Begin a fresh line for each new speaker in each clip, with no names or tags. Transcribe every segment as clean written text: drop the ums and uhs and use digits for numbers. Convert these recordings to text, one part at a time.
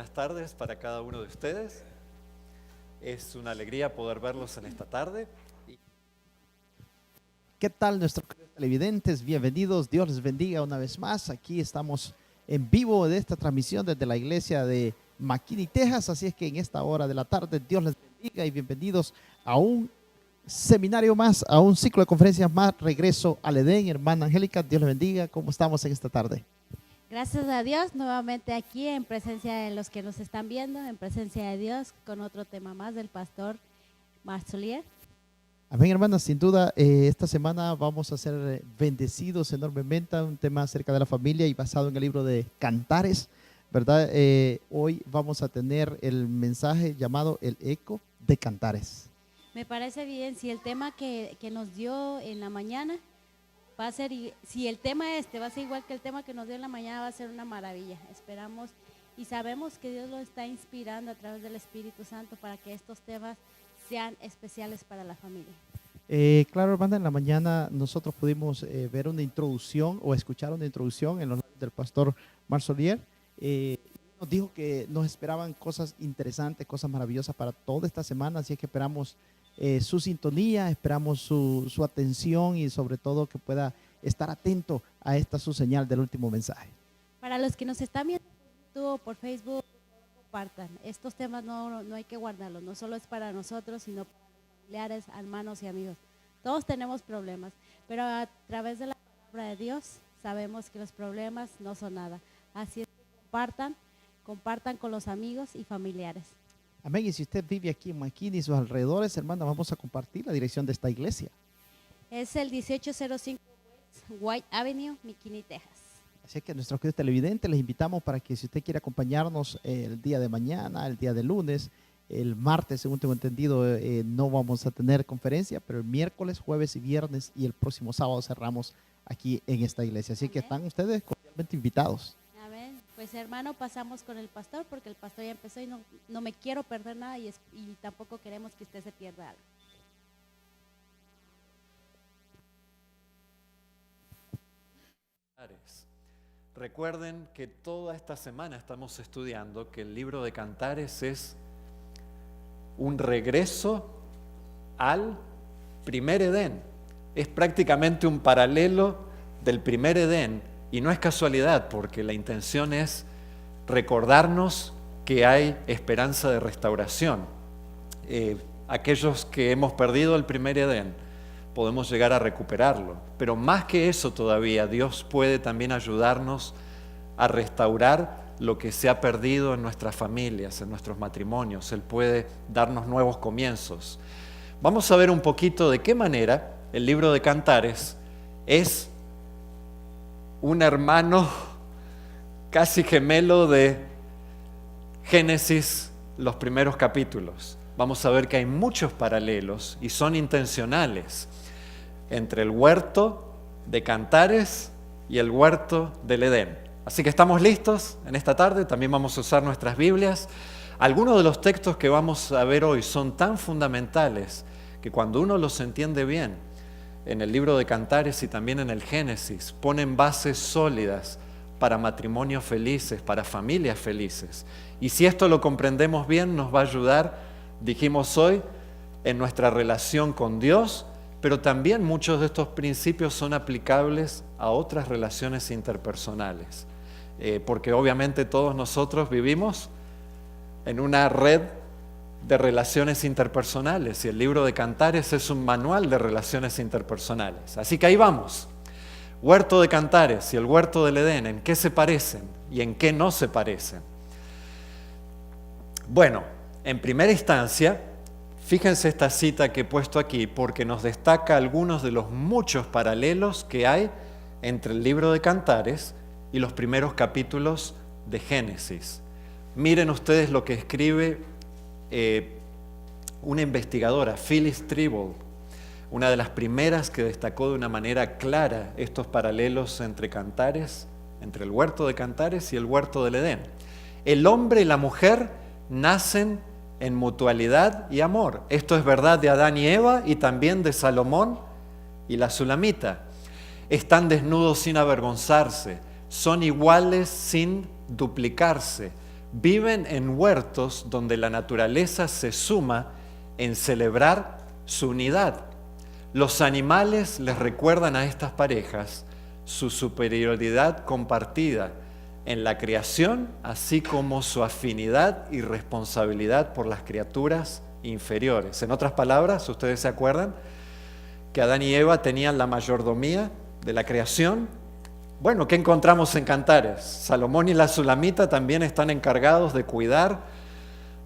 Buenas tardes para cada uno de ustedes. Es una alegría poder verlos en esta tarde.
¿Qué tal nuestros televidentes? Bienvenidos, Dios les bendiga una vez más. Aquí estamos en vivo de esta transmisión desde la iglesia de McKinney, Texas. Así es que en esta hora de la tarde, Dios les bendiga y bienvenidos a un seminario más, a un ciclo de conferencias más. Regreso al Edén, hermana Angélica, Dios les bendiga. ¿Cómo estamos en esta tarde?
Gracias a Dios, nuevamente aquí en presencia de los que nos están viendo, en presencia de Dios, con otro tema más del pastor Marsolier.
Amén, hermanas. Sin duda, esta semana vamos a ser bendecidos enormemente. Un tema acerca de la familia y basado en el libro de Cantares, ¿verdad? Hoy vamos a tener el mensaje llamado El eco de Cantares.
Me parece bien, si el tema que nos dio en la mañana va a ser, si el tema va a ser igual que el tema que nos dio en la mañana, va a ser una maravilla. Esperamos y sabemos que Dios lo está inspirando a través del Espíritu Santo para que estos temas sean especiales para la familia.
Claro, hermana, en la mañana nosotros pudimos ver una introducción o escuchar una introducción en los labios del pastor Marsolier. Nos dijo que nos esperaban cosas interesantes, cosas maravillosas para toda esta semana, así es que esperamos su sintonía, esperamos su atención y sobre todo que pueda estar atento a esta su señal del último mensaje.
Para los que nos están viendo por YouTube o por Facebook, compartan. Estos temas no hay que guardarlos, no solo es para nosotros, sino para familiares, hermanos y amigos. Todos tenemos problemas, pero a través de la palabra de Dios sabemos que los problemas no son nada. Así es que compartan con los amigos y familiares.
Amén. Y si usted vive aquí en McKinney y sus alrededores, hermana, vamos a compartir la dirección de esta iglesia.
Es el 1805 West White Avenue, McKinney, Texas.
Así que a nuestros queridos televidentes les invitamos para que si usted quiere acompañarnos el día de mañana, el día de lunes, el martes, según tengo entendido, no vamos a tener conferencia, pero el miércoles, jueves y viernes y el próximo sábado cerramos aquí en esta iglesia. Así que están ustedes cordialmente invitados.
Amén. Pues hermano, pasamos con el pastor porque el pastor ya empezó y no me quiero perder nada y tampoco queremos que usted se pierda algo.
Recuerden que toda esta semana estamos estudiando que el libro de Cantares es un regreso al primer Edén. Es prácticamente un paralelo del primer Edén y no es casualidad porque la intención es recordarnos que hay esperanza de restauración. Aquellos que hemos perdido el primer Edén podemos llegar a recuperarlo, pero más que eso todavía, Dios puede también ayudarnos a restaurar lo que se ha perdido en nuestras familias, en nuestros matrimonios. Él puede darnos nuevos comienzos. Vamos a ver un poquito de qué manera el libro de Cantares es un hermano casi gemelo de Génesis, los primeros capítulos. Vamos a ver que hay muchos paralelos y son intencionales entre el huerto de Cantares y el huerto del Edén. Así que estamos listos en esta tarde, también vamos a usar nuestras Biblias. Algunos de los textos que vamos a ver hoy son tan fundamentales que cuando uno los entiende bien, en el libro de Cantares y también en el Génesis, ponen bases sólidas para matrimonios felices, para familias felices. Y si esto lo comprendemos bien, nos va a ayudar, dijimos hoy, en nuestra relación con Dios, pero también muchos de estos principios son aplicables a otras relaciones interpersonales. Porque obviamente todos nosotros vivimos en una red de relaciones interpersonales y el libro de Cantares es un manual de relaciones interpersonales. Así que ahí vamos. Huerto de Cantares y el huerto del Edén, ¿en qué se parecen y en qué no se parecen? Bueno, en primera instancia, fíjense esta cita que he puesto aquí porque nos destaca algunos de los muchos paralelos que hay entre el libro de Cantares y los primeros capítulos de Génesis. Miren ustedes lo que escribe una investigadora, Phyllis Trible, una de las primeras que destacó de una manera clara estos paralelos entre Cantares, entre el huerto de Cantares y el huerto del Edén. El hombre y la mujer nacen en mutualidad y amor. Esto es verdad de Adán y Eva y también de Salomón y la Sulamita. Están desnudos sin avergonzarse, son iguales sin duplicarse, viven en huertos donde la naturaleza se suma en celebrar su unidad. Los animales les recuerdan a estas parejas su superioridad compartida en la creación, así como su afinidad y responsabilidad por las criaturas inferiores. En otras palabras, ustedes se acuerdan que Adán y Eva tenían la mayordomía de la creación. Bueno, ¿qué encontramos en Cantares? Salomón y la Sulamita también están encargados de cuidar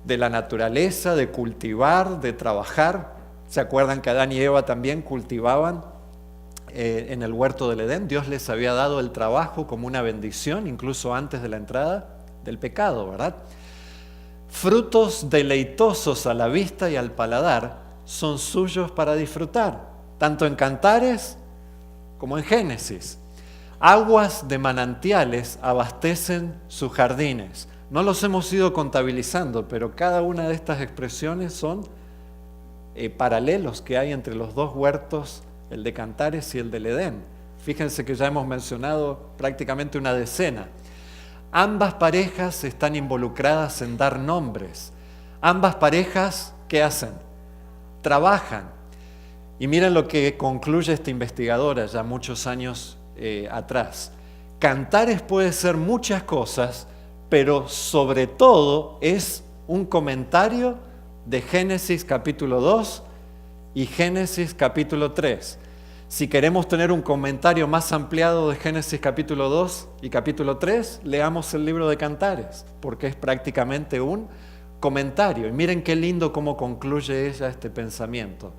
de la naturaleza, de cultivar, de trabajar. ¿Se acuerdan que Adán y Eva también cultivaban en el huerto del Edén? Dios les había dado el trabajo como una bendición, incluso antes de la entrada del pecado, ¿verdad? Frutos deleitosos a la vista y al paladar son suyos para disfrutar, tanto en Cantares como en Génesis. Aguas de manantiales abastecen sus jardines. No los hemos ido contabilizando, pero cada una de estas expresiones son paralelos que hay entre los dos huertos, el de Cantares y el del Edén. Fíjense que ya hemos mencionado prácticamente una decena. Ambas parejas están involucradas en dar nombres. Ambas parejas, ¿qué hacen? Trabajan. Y miren lo que concluye esta investigadora ya muchos años atrás. Cantares puede ser muchas cosas, pero sobre todo es un comentario de Génesis capítulo 2 y Génesis capítulo 3. Si queremos tener un comentario más ampliado de Génesis capítulo 2 y capítulo 3, leamos el libro de Cantares, porque es prácticamente un comentario. Y miren qué lindo cómo concluye ella este pensamiento.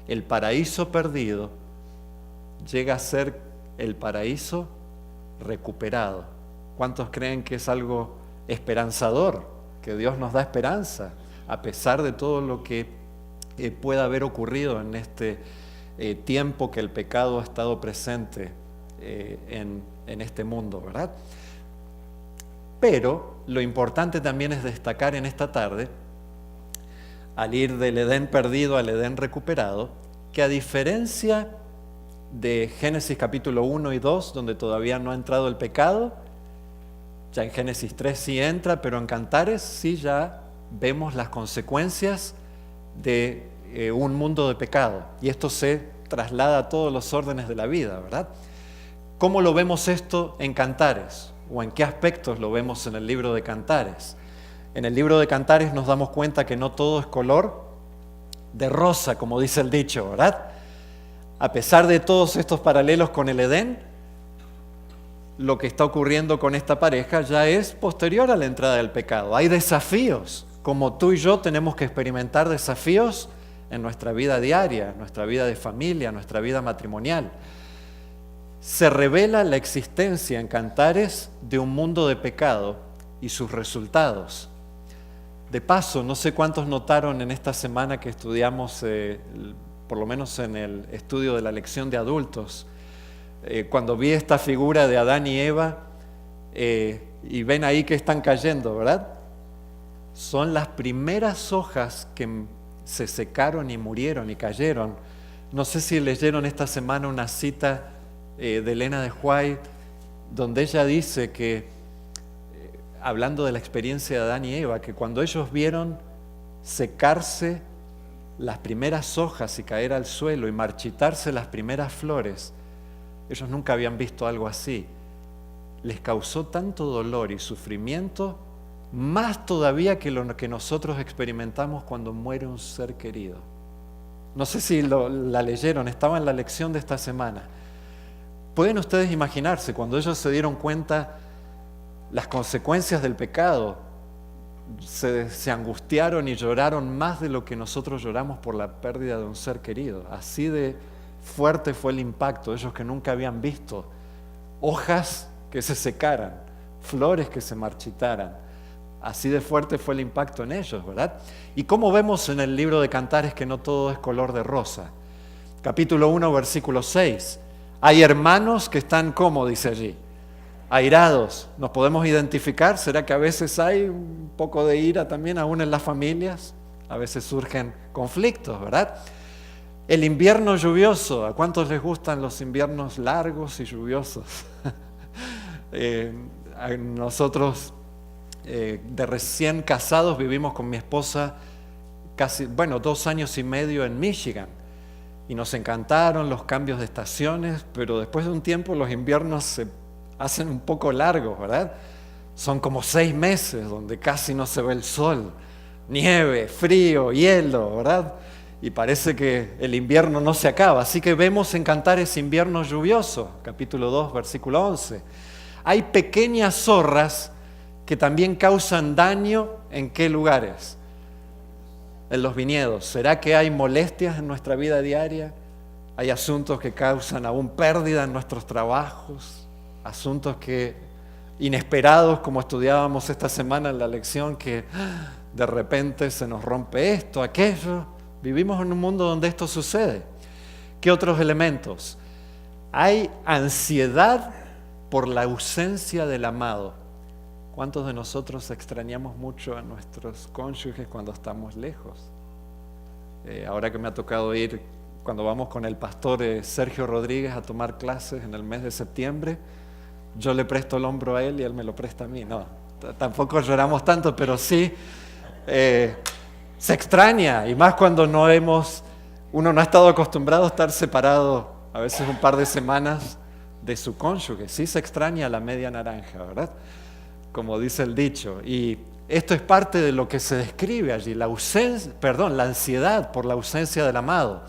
El paraíso perdido llega a ser el paraíso recuperado. ¿Cuántos creen que es algo esperanzador? Que Dios nos da esperanza, a pesar de todo lo que pueda haber ocurrido en este tiempo que el pecado ha estado presente en este mundo, ¿verdad? Pero lo importante también es destacar en esta tarde, al ir del Edén perdido al Edén recuperado, que a diferencia de Génesis capítulo 1 y 2, donde todavía no ha entrado el pecado, ya en Génesis 3 sí entra, pero en Cantares sí ya vemos las consecuencias de un mundo de pecado. Y esto se traslada a todos los órdenes de la vida, ¿verdad? ¿Cómo lo vemos esto en Cantares? ¿O en qué aspectos lo vemos en el libro de Cantares? En el libro de Cantares nos damos cuenta que no todo es color de rosa, como dice el dicho, ¿verdad? A pesar de todos estos paralelos con el Edén, lo que está ocurriendo con esta pareja ya es posterior a la entrada del pecado. Hay desafíos, como tú y yo tenemos que experimentar desafíos en nuestra vida diaria, nuestra vida de familia, nuestra vida matrimonial. Se revela la existencia en Cantares de un mundo de pecado y sus resultados. De paso, no sé cuántos notaron en esta semana que estudiamos, por lo menos en el estudio de la lección de adultos, cuando vi esta figura de Adán y Eva, y ven ahí que están cayendo, ¿verdad? Son las primeras hojas que se secaron y murieron y cayeron. No sé si leyeron esta semana una cita de Elena de White, donde ella dice que, hablando de la experiencia de Adán y Eva, que cuando ellos vieron secarse las primeras hojas y caer al suelo y marchitarse las primeras flores, ellos nunca habían visto algo así. Les causó tanto dolor y sufrimiento, más todavía que lo que nosotros experimentamos cuando muere un ser querido. No sé si la leyeron, estaba en la lección de esta semana. ¿Pueden ustedes imaginarse cuando ellos se dieron cuenta las consecuencias del pecado? Se angustiaron y lloraron más de lo que nosotros lloramos por la pérdida de un ser querido. Así de fuerte fue el impacto. Ellos que nunca habían visto hojas que se secaran, flores que se marchitaran. Así de fuerte fue el impacto en ellos, ¿verdad? Y como vemos en el libro de Cantares que no todo es color de rosa. Capítulo 1, versículo 6. Hay hermanos que están, ¿cómo dice allí? Airados. ¿Nos podemos identificar? ¿Será que a veces hay un poco de ira también aún en las familias? A veces surgen conflictos, ¿verdad? El invierno lluvioso. ¿A cuántos les gustan los inviernos largos y lluviosos? A nosotros de recién casados vivimos con mi esposa casi, 2 años y medio en Michigan. Y nos encantaron los cambios de estaciones, pero después de un tiempo los inviernos se hacen un poco largos, ¿verdad? Son como 6 meses donde casi no se ve el sol, nieve, frío, hielo, ¿verdad? Y parece que el invierno no se acaba. Así que vemos en Cantares invierno lluvioso, capítulo 2, versículo 11. Hay pequeñas zorras que también causan daño, ¿en qué lugares? En los viñedos. ¿Será que hay molestias en nuestra vida diaria? Hay asuntos que causan aún pérdida en nuestros trabajos, asuntos inesperados, como estudiábamos esta semana en la lección, que de repente se nos rompe esto, aquello. Vivimos en un mundo donde esto sucede. ¿Qué otros elementos? Hay ansiedad por la ausencia del amado. ¿Cuántos de nosotros extrañamos mucho a nuestros cónyuges cuando estamos lejos? Ahora que me ha tocado ir, cuando vamos con el pastor Sergio Rodríguez a tomar clases en el mes de septiembre, yo le presto el hombro a él y él me lo presta a mí. No, tampoco lloramos tanto, pero sí se extraña, y más cuando uno no ha estado acostumbrado a estar separado a veces un par de semanas de su cónyuge. Sí se extraña la media naranja, ¿verdad? Como dice el dicho. Y esto es parte de lo que se describe allí, la ansiedad por la ausencia del amado.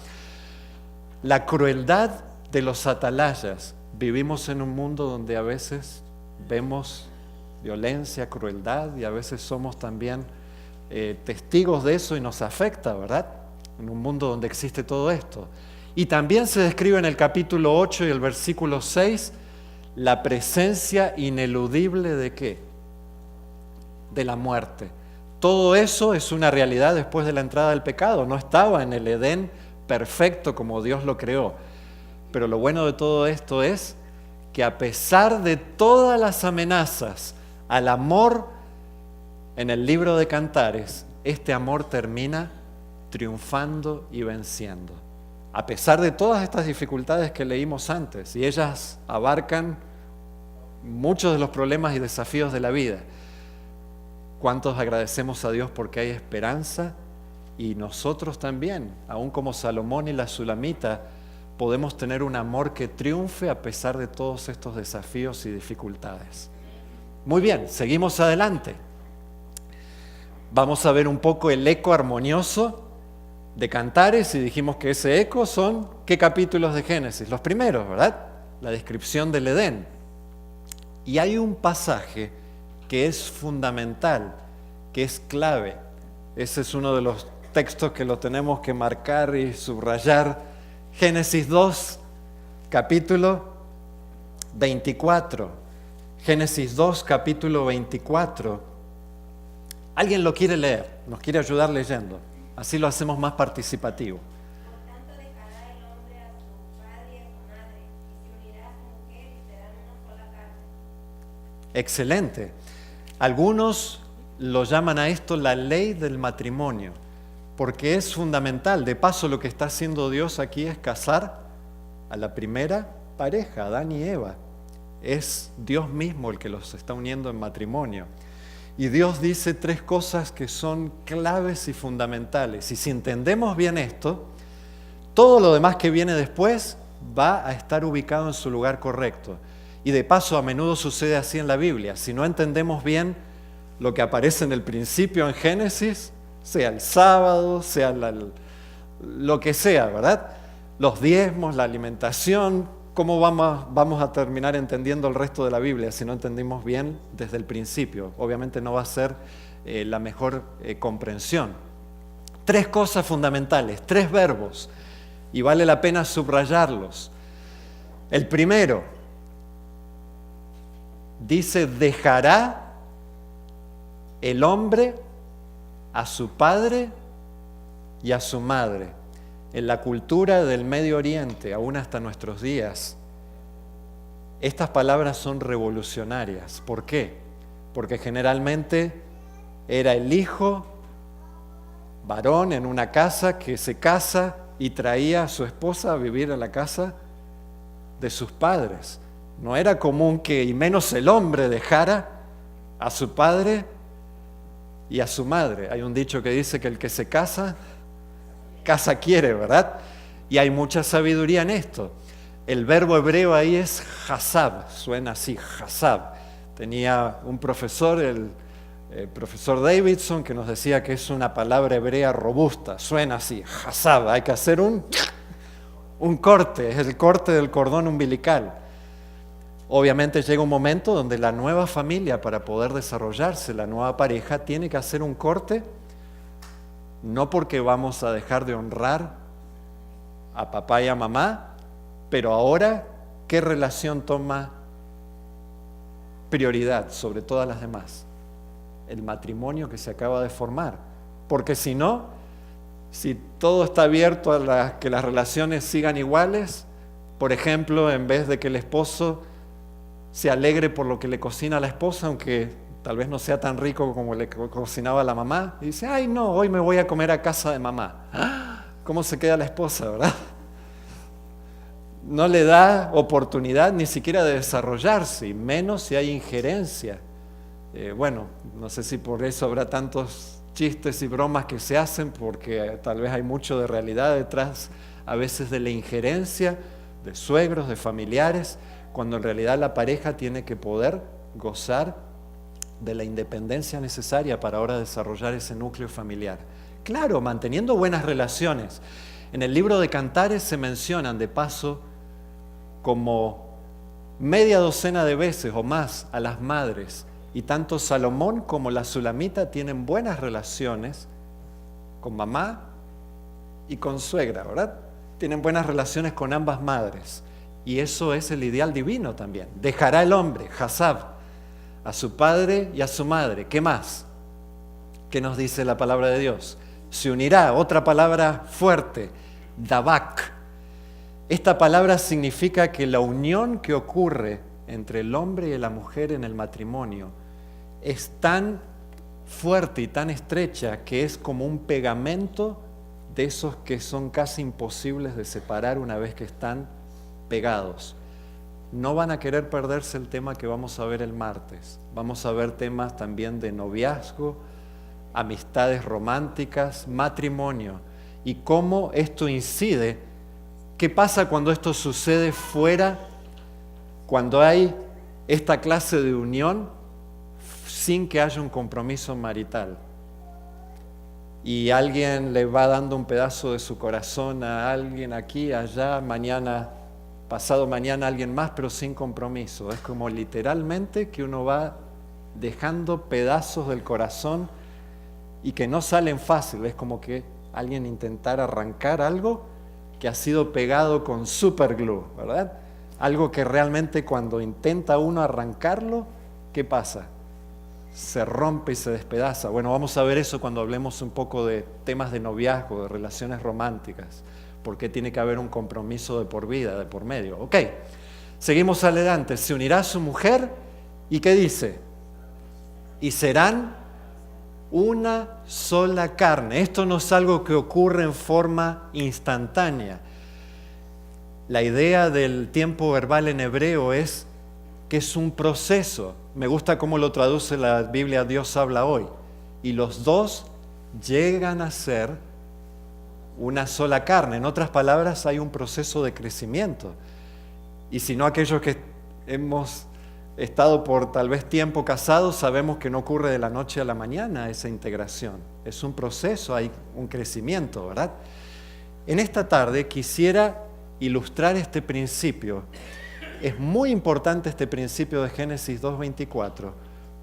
La crueldad de los atalayas. Vivimos en un mundo donde a veces vemos violencia, crueldad, y a veces somos también testigos de eso y nos afecta, ¿verdad? En un mundo donde existe todo esto. Y también se describe en el capítulo 8 y el versículo 6 la presencia ineludible ¿de qué? De la muerte. Todo eso es una realidad después de la entrada del pecado. No estaba en el Edén perfecto como Dios lo creó. Pero lo bueno de todo esto es que a pesar de todas las amenazas al amor en el libro de Cantares, este amor termina triunfando y venciendo. A pesar de todas estas dificultades que leímos antes, y ellas abarcan muchos de los problemas y desafíos de la vida. ¿Cuántos agradecemos a Dios porque hay esperanza? Y nosotros también, aún como Salomón y la Sulamita, podemos tener un amor que triunfe a pesar de todos estos desafíos y dificultades. Muy bien, seguimos adelante. Vamos a ver un poco el eco armonioso de Cantares, y dijimos que ese eco son, ¿qué capítulos de Génesis? Los primeros, ¿verdad? La descripción del Edén. Y hay un pasaje que es fundamental, que es clave. Ese es uno de los textos que lo tenemos que marcar y subrayar. Génesis 2, capítulo 24. Génesis 2, capítulo 24. ¿Alguien lo quiere leer? ¿Nos quiere ayudar leyendo? Así lo hacemos más participativo.
Por tanto dejará el hombre a su padre y a su madre, y se unirá a su mujer y serán una sola carne.
Excelente. Algunos lo llaman a esto la ley del matrimonio, porque es fundamental. De paso, lo que está haciendo Dios aquí es casar a la primera pareja, Adán y Eva. Es Dios mismo el que los está uniendo en matrimonio. Y Dios dice 3 cosas que son claves y fundamentales. Y si entendemos bien esto, todo lo demás que viene después va a estar ubicado en su lugar correcto. Y de paso, a menudo sucede así en la Biblia. Si no entendemos bien lo que aparece en el principio en Génesis, sea el sábado, sea lo que sea, ¿verdad? Los diezmos, la alimentación, ¿cómo vamos a terminar entendiendo el resto de la Biblia si no entendimos bien desde el principio? Obviamente no va a ser la mejor comprensión. 3 cosas fundamentales, 3 verbos, y vale la pena subrayarlos. El primero dice: dejará el hombre a su padre y a su madre. En la cultura del Medio Oriente, aún hasta nuestros días, estas palabras son revolucionarias. ¿Por qué? Porque generalmente era el hijo varón en una casa que se casa y traía a su esposa a vivir en la casa de sus padres. No era común que, y menos el hombre, dejara a su padre y a su madre. Hay un dicho que dice que el que se casa, casa quiere, ¿verdad? Y hay mucha sabiduría en esto. El verbo hebreo ahí es hasab, suena así, hasab. Tenía un profesor, el profesor Davidson, que nos decía que es una palabra hebrea robusta, suena así, hasab, hay que hacer un corte, es el corte del cordón umbilical. Obviamente llega un momento donde la nueva familia, para poder desarrollarse, la nueva pareja, tiene que hacer un corte, no porque vamos a dejar de honrar a papá y a mamá, pero ahora, ¿qué relación toma prioridad sobre todas las demás? El matrimonio que se acaba de formar. Porque si no, si todo está abierto a que las relaciones sigan iguales, por ejemplo, en vez de que el esposo se alegre por lo que le cocina a la esposa, aunque tal vez no sea tan rico como le cocinaba la mamá, y dice, ay no, hoy me voy a comer a casa de mamá. ¡Ah! ¿Cómo se queda la esposa, verdad? No le da oportunidad ni siquiera de desarrollarse, y menos si hay injerencia. Bueno, no sé si por eso habrá tantos chistes y bromas que se hacen, porque tal vez hay mucho de realidad detrás a veces de la injerencia de suegros, de familiares, cuando en realidad la pareja tiene que poder gozar de la independencia necesaria para ahora desarrollar ese núcleo familiar. Claro, manteniendo buenas relaciones. En el libro de Cantares se mencionan de paso como media docena de veces o más a las madres, y tanto Salomón como la Sulamita tienen buenas relaciones con mamá y con suegra, ¿verdad? Tienen buenas relaciones con ambas madres, y eso es el ideal divino también. Dejará el hombre, Hasab, a su padre y a su madre. ¿Qué más? ¿Qué nos dice la palabra de Dios? Se unirá, otra palabra fuerte, Dabak. Esta palabra significa que la unión que ocurre entre el hombre y la mujer en el matrimonio es tan fuerte y tan estrecha que es como un pegamento de esos que son casi imposibles de separar una vez que están pegados. No van a querer perderse el tema que vamos a ver el martes. Vamos a ver temas también de noviazgo, amistades románticas, matrimonio, y cómo esto incide. ¿Qué pasa cuando esto sucede fuera, cuando hay esta clase de unión sin que haya un compromiso marital? Y alguien le va dando un pedazo de su corazón a alguien aquí, allá, mañana, pasado mañana a alguien más, pero sin compromiso. Es como literalmente que uno va dejando pedazos del corazón y que no salen fácil. Es como que alguien intentara arrancar algo que ha sido pegado con superglue, ¿verdad? Algo que realmente cuando intenta uno arrancarlo, ¿qué pasa? Se rompe y se despedaza. Bueno, vamos a ver eso cuando hablemos un poco de temas de noviazgo, de relaciones románticas, porque tiene que haber un compromiso de por vida, de por medio. Ok, seguimos adelante. Se unirá a su mujer, ¿y qué dice? Y serán una sola carne. Esto no es algo que ocurre en forma instantánea. La idea del tiempo verbal en hebreo es que es un proceso. Me gusta cómo lo traduce la Biblia Dios habla hoy. Y los dos llegan a ser una sola carne. En otras palabras, hay un proceso de crecimiento. Y si no, aquellos que hemos estado por tal vez tiempo casados, sabemos que no ocurre de la noche a la mañana esa integración. Es un proceso, hay un crecimiento, ¿verdad? En esta tarde quisiera ilustrar este principio. Es muy importante este principio de Génesis 2:24,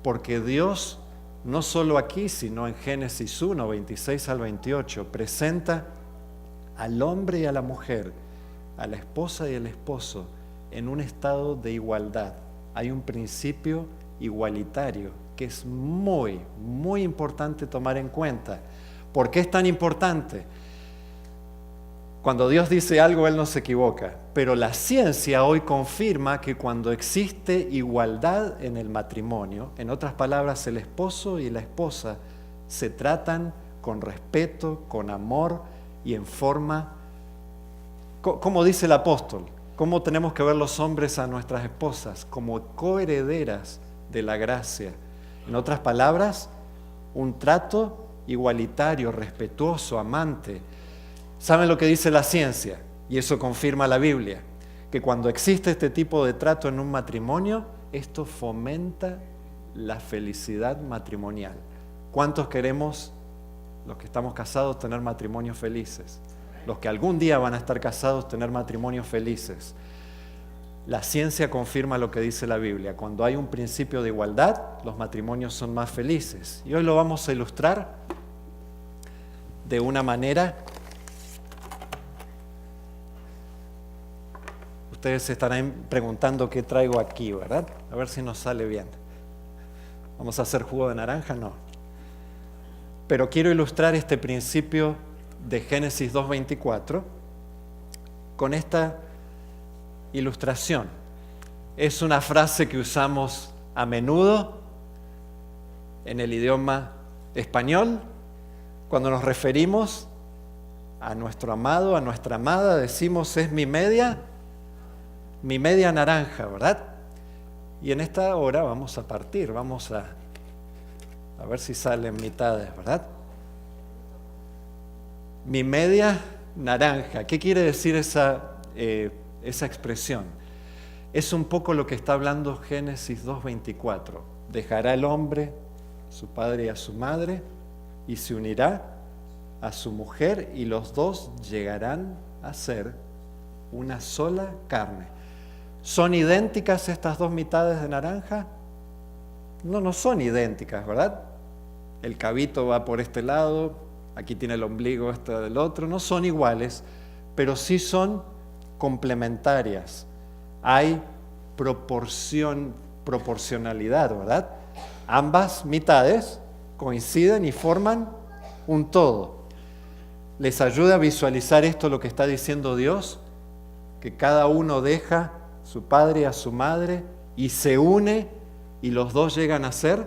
porque Dios, no solo aquí, sino en Génesis 1, 26 al 28, presenta al hombre y a la mujer, a la esposa y el esposo, en un estado de igualdad. Hay un principio igualitario que es muy, muy importante tomar en cuenta. ¿Por qué es tan importante? Cuando Dios dice algo, Él no se equivoca. Pero la ciencia hoy confirma que cuando existe igualdad en el matrimonio, en otras palabras, el esposo y la esposa se tratan con respeto, con amor y en forma, como dice el apóstol, ¿cómo tenemos que ver los hombres a nuestras esposas? Como coherederas de la gracia. En otras palabras, un trato igualitario, respetuoso, amante. ¿Saben lo que dice la ciencia? Y eso confirma la Biblia, que cuando existe este tipo de trato en un matrimonio, esto fomenta la felicidad matrimonial. ¿Cuántos queremos, los que estamos casados, tener matrimonios felices? Los que algún día van a estar casados, tener matrimonios felices. La ciencia confirma lo que dice la Biblia. Cuando hay un principio de igualdad, los matrimonios son más felices. Y hoy lo vamos a ilustrar de una manera. Ustedes se estarán preguntando qué traigo aquí, ¿verdad? A ver si nos sale bien. ¿Vamos a hacer jugo de naranja? No. Pero quiero ilustrar este principio de Génesis 2:24 con esta ilustración. Es una frase que usamos a menudo en el idioma español. Cuando nos referimos a nuestro amado, a nuestra amada, decimos es mi media naranja, ¿verdad? Y en esta hora vamos a partir, vamos a ver si salen mitades, ¿verdad? Mi media naranja. ¿Qué quiere decir esa expresión? Es un poco lo que está hablando Génesis 2:24. Dejará el hombre a su padre y a su madre y se unirá a su mujer y los dos llegarán a ser una sola carne. ¿Son idénticas estas dos mitades de naranja? No, no son idénticas, ¿verdad? El cabito va por este lado, aquí tiene el ombligo este del otro. No son iguales, pero sí son complementarias. Hay proporcionalidad, ¿verdad? Ambas mitades coinciden y forman un todo. ¿Les ayuda a visualizar esto lo que está diciendo Dios? Que cada uno deja a su padre y a su madre y se une y los dos llegan a ser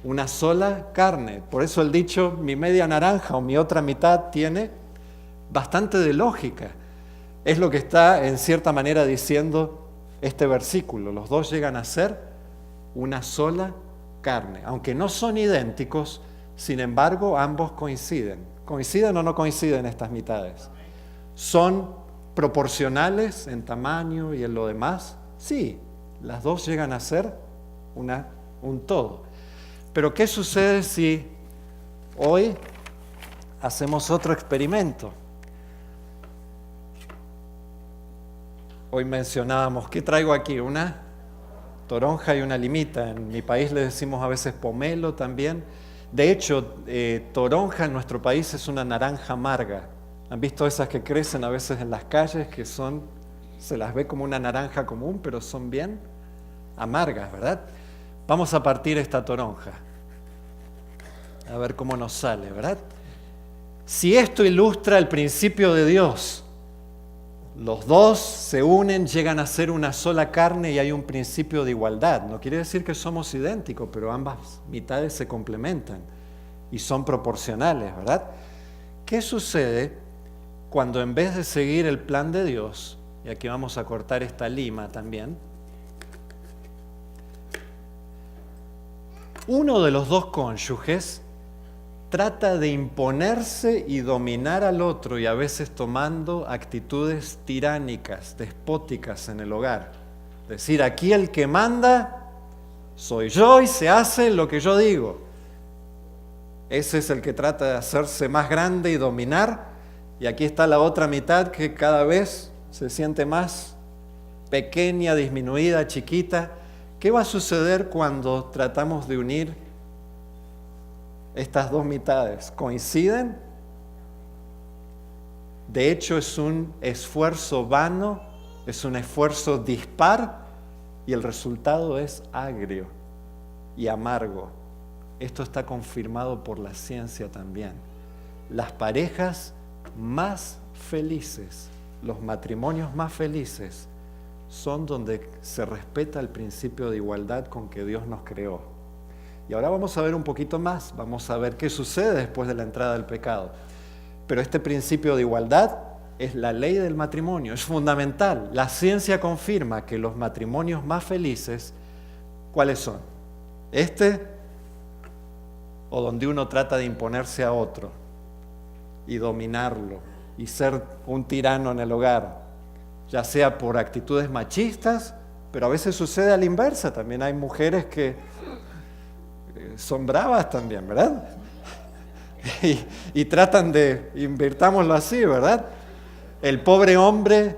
una sola carne. Por eso el dicho, mi media naranja o mi otra mitad, tiene bastante de lógica. Es lo que está en cierta manera diciendo este versículo. Los dos llegan a ser una sola carne. Aunque no son idénticos, sin embargo, ambos coinciden. ¿Coinciden o no coinciden estas mitades? ¿Son proporcionales en tamaño y en lo demás? Sí, las dos llegan a ser un todo. Pero ¿qué sucede si hoy hacemos otro experimento? Hoy mencionábamos, ¿qué traigo aquí? Una toronja y una limita. En mi país le decimos a veces pomelo también. De hecho, toronja en nuestro país es una naranja amarga. ¿Han visto esas que crecen a veces en las calles que se las ve como una naranja común, pero son bien amargas, ¿verdad? Vamos a partir esta toronja. A ver cómo nos sale, ¿verdad? Si esto ilustra el principio de Dios, los dos se unen, llegan a ser una sola carne y hay un principio de igualdad. No quiere decir que somos idénticos, pero ambas mitades se complementan y son proporcionales, ¿verdad? ¿Qué sucede cuando en vez de seguir el plan de Dios, y aquí vamos a cortar esta lima también, uno de los dos cónyuges trata de imponerse y dominar al otro y a veces tomando actitudes tiránicas, despóticas en el hogar? Es decir, aquí el que manda soy yo y se hace lo que yo digo. Ese es el que trata de hacerse más grande y dominar. Y aquí está la otra mitad que cada vez se siente más pequeña, disminuida, chiquita. ¿Qué va a suceder cuando tratamos de unir estas dos mitades? ¿Coinciden? De hecho, es un esfuerzo vano, es un esfuerzo dispar y el resultado es agrio y amargo. Esto está confirmado por la ciencia también. Las parejas más felices, los matrimonios más felices, son donde se respeta el principio de igualdad con que Dios nos creó. Y ahora vamos a ver un poquito más, vamos a ver qué sucede después de la entrada del pecado. Pero este principio de igualdad es la ley del matrimonio, es fundamental. La ciencia confirma que los matrimonios más felices, ¿cuáles son? Este o donde uno trata de imponerse a otro y dominarlo y ser un tirano en el hogar, ya sea por actitudes machistas, pero a veces sucede a la inversa. También hay mujeres que son bravas también, ¿verdad? Y tratan de, invirtámoslo así, ¿verdad? El pobre hombre,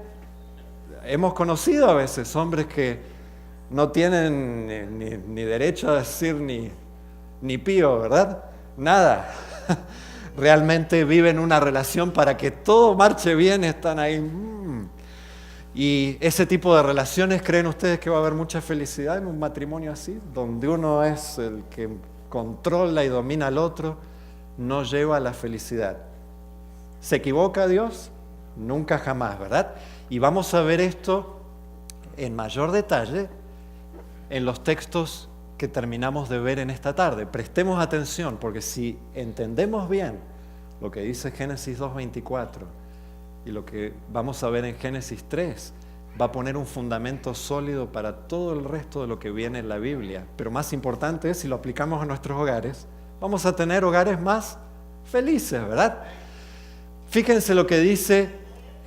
hemos conocido a veces hombres que no tienen ni derecho a decir ni pío, ¿verdad? Nada. Realmente viven una relación para que todo marche bien, están ahí. Y ese tipo de relaciones, ¿creen ustedes que va a haber mucha felicidad en un matrimonio así? Donde uno es el que controla y domina al otro, no lleva a la felicidad. ¿Se equivoca Dios? Nunca jamás, ¿verdad? Y vamos a ver esto en mayor detalle en los textos que terminamos de ver en esta tarde. Prestemos atención, porque si entendemos bien lo que dice Génesis 2:24 y lo que vamos a ver en Génesis 3, va a poner un fundamento sólido para todo el resto de lo que viene en la Biblia. Pero más importante es, si lo aplicamos a nuestros hogares, vamos a tener hogares más felices, ¿verdad? Fíjense lo que dice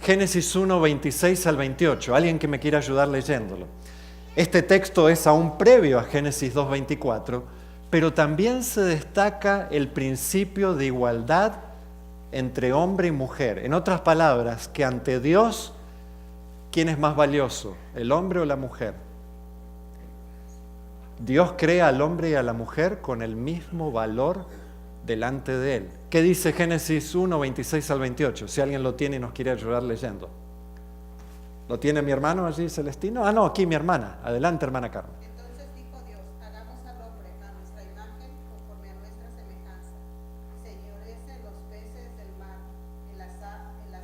Génesis 1:26 al 28. Alguien que me quiera ayudar leyéndolo. Este texto es aún previo a Génesis 2:24, pero también se destaca el principio de igualdad entre hombre y mujer. En otras palabras, que ante Dios, ¿quién es más valioso? ¿El hombre o la mujer? Dios crea al hombre y a la mujer con el mismo valor delante de Él. ¿Qué dice Génesis 1:26 al 28? Si alguien lo tiene y nos quiere ayudar leyendo. ¿Lo tiene mi hermano allí, Celestino? No, aquí mi hermana. Adelante, hermana Carmen.
Entonces dijo Dios, hagamos al hombre a nuestra imagen, conforme a nuestra semejanza, señorece en los peces del mar, en las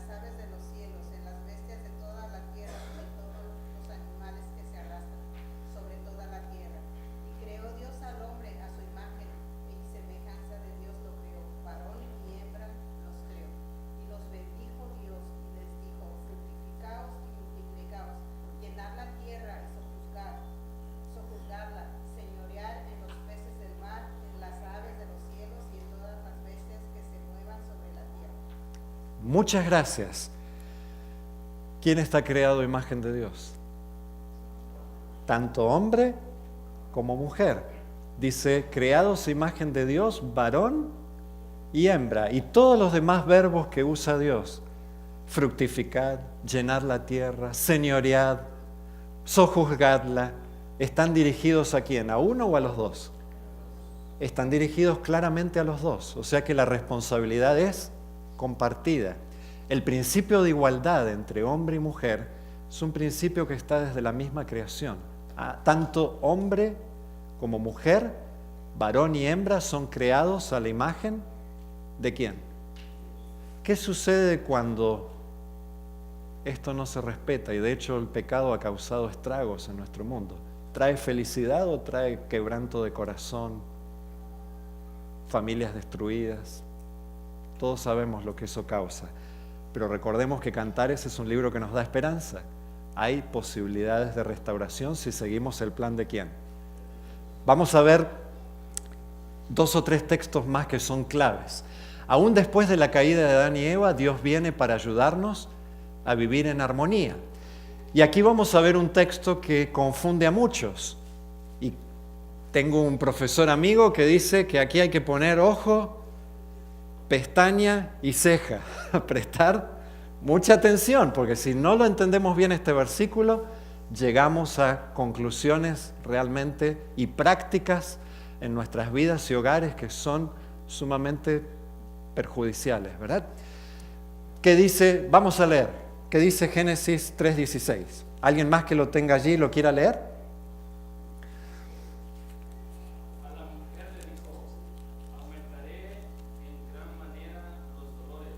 aves de los cielos, en las bestias de toda la tierra, y en todos los animales que se arrastran sobre toda la tierra. Y creó Dios al hombre a su imagen, y semejanza de Dios lo creó, varón y hembra los creó. Y los bendijo Dios, y les dijo, fructificaos y multiplicaos, llenad la tierra y sojuzgadla, señorear en los peces del mar, en las aves de los cielos y en todas las bestias que se muevan sobre la tierra.
Muchas gracias. ¿Quién está creado a imagen de Dios? Tanto hombre como mujer. Dice, creados a imagen de Dios, varón y hembra. Y todos los demás verbos que usa Dios. Fructificad, llenar la tierra, señoread, sojuzgadla. ¿Están dirigidos a quién? ¿A uno o a los dos? Están dirigidos claramente a los dos. O sea que la responsabilidad es compartida. El principio de igualdad entre hombre y mujer es un principio que está desde la misma creación. Tanto hombre como mujer, varón y hembra son creados a la imagen ¿de quién? ¿Qué sucede cuando esto no se respeta? Y de hecho el pecado ha causado estragos en nuestro mundo. ¿Trae felicidad o trae quebranto de corazón? Familias destruidas. Todos sabemos lo que eso causa. Pero recordemos que Cantares es un libro que nos da esperanza. Hay posibilidades de restauración si seguimos el plan de quién. Vamos a ver 2 o 3 textos más que son claves. Aún después de la caída de Adán y Eva, Dios viene para ayudarnos a vivir en armonía. Y aquí vamos a ver un texto que confunde a muchos. Y tengo un profesor amigo que dice que aquí hay que poner ojo, pestaña y ceja. Prestar mucha atención, porque si no lo entendemos bien este versículo, llegamos a conclusiones realmente y prácticas en nuestras vidas y hogares que son sumamente perjudiciales, ¿verdad? ¿Qué dice? Vamos a leer. ¿Qué dice Génesis 3:16? ¿Alguien más que lo tenga allí y lo quiera leer?
A la mujer le dijo, aumentaré en gran manera los dolores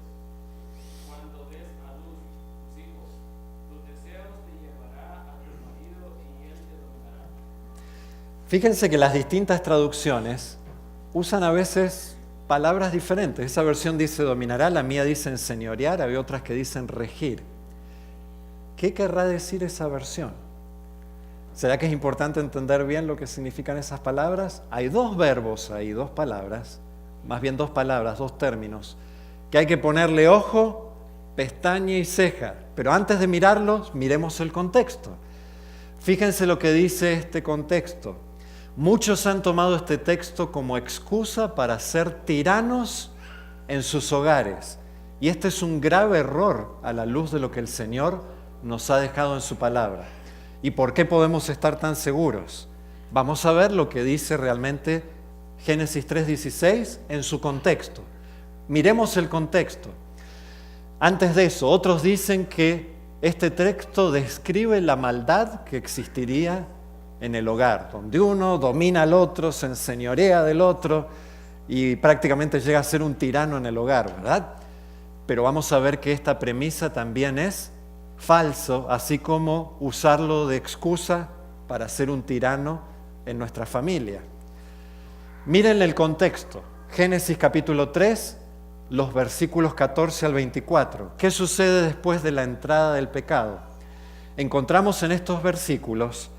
cuando des a luz tus hijos. Tus deseos te llevará a tu marido y él te dominará.
Fíjense que las distintas traducciones usan a veces palabras diferentes. Esa versión dice dominará, la mía dice enseñorear, hay otras que dicen regir. ¿Qué querrá decir esa versión? ¿Será que es importante entender bien lo que significan esas palabras? Hay 2 verbos ahí, 2 palabras más bien dos palabras, dos términos, que hay que ponerle ojo, pestaña y ceja. Pero antes de mirarlos, miremos el contexto. Fíjense lo que dice este contexto. Muchos han tomado este texto como excusa para ser tiranos en sus hogares. Y este es un grave error a la luz de lo que el Señor nos ha dejado en su palabra. ¿Y por qué podemos estar tan seguros? Vamos a ver lo que dice realmente Génesis 3:16 en su contexto. Miremos el contexto. Antes de eso, otros dicen que este texto describe la maldad que existiría en el hogar, donde uno domina al otro, se enseñorea del otro y prácticamente llega a ser un tirano en el hogar, ¿verdad? Pero vamos a ver que esta premisa también es falso, así como usarlo de excusa para ser un tirano en nuestra familia. Miren el contexto. Génesis capítulo 3, los versículos 14 al 24. ¿Qué sucede después de la entrada del pecado? Encontramos en estos versículos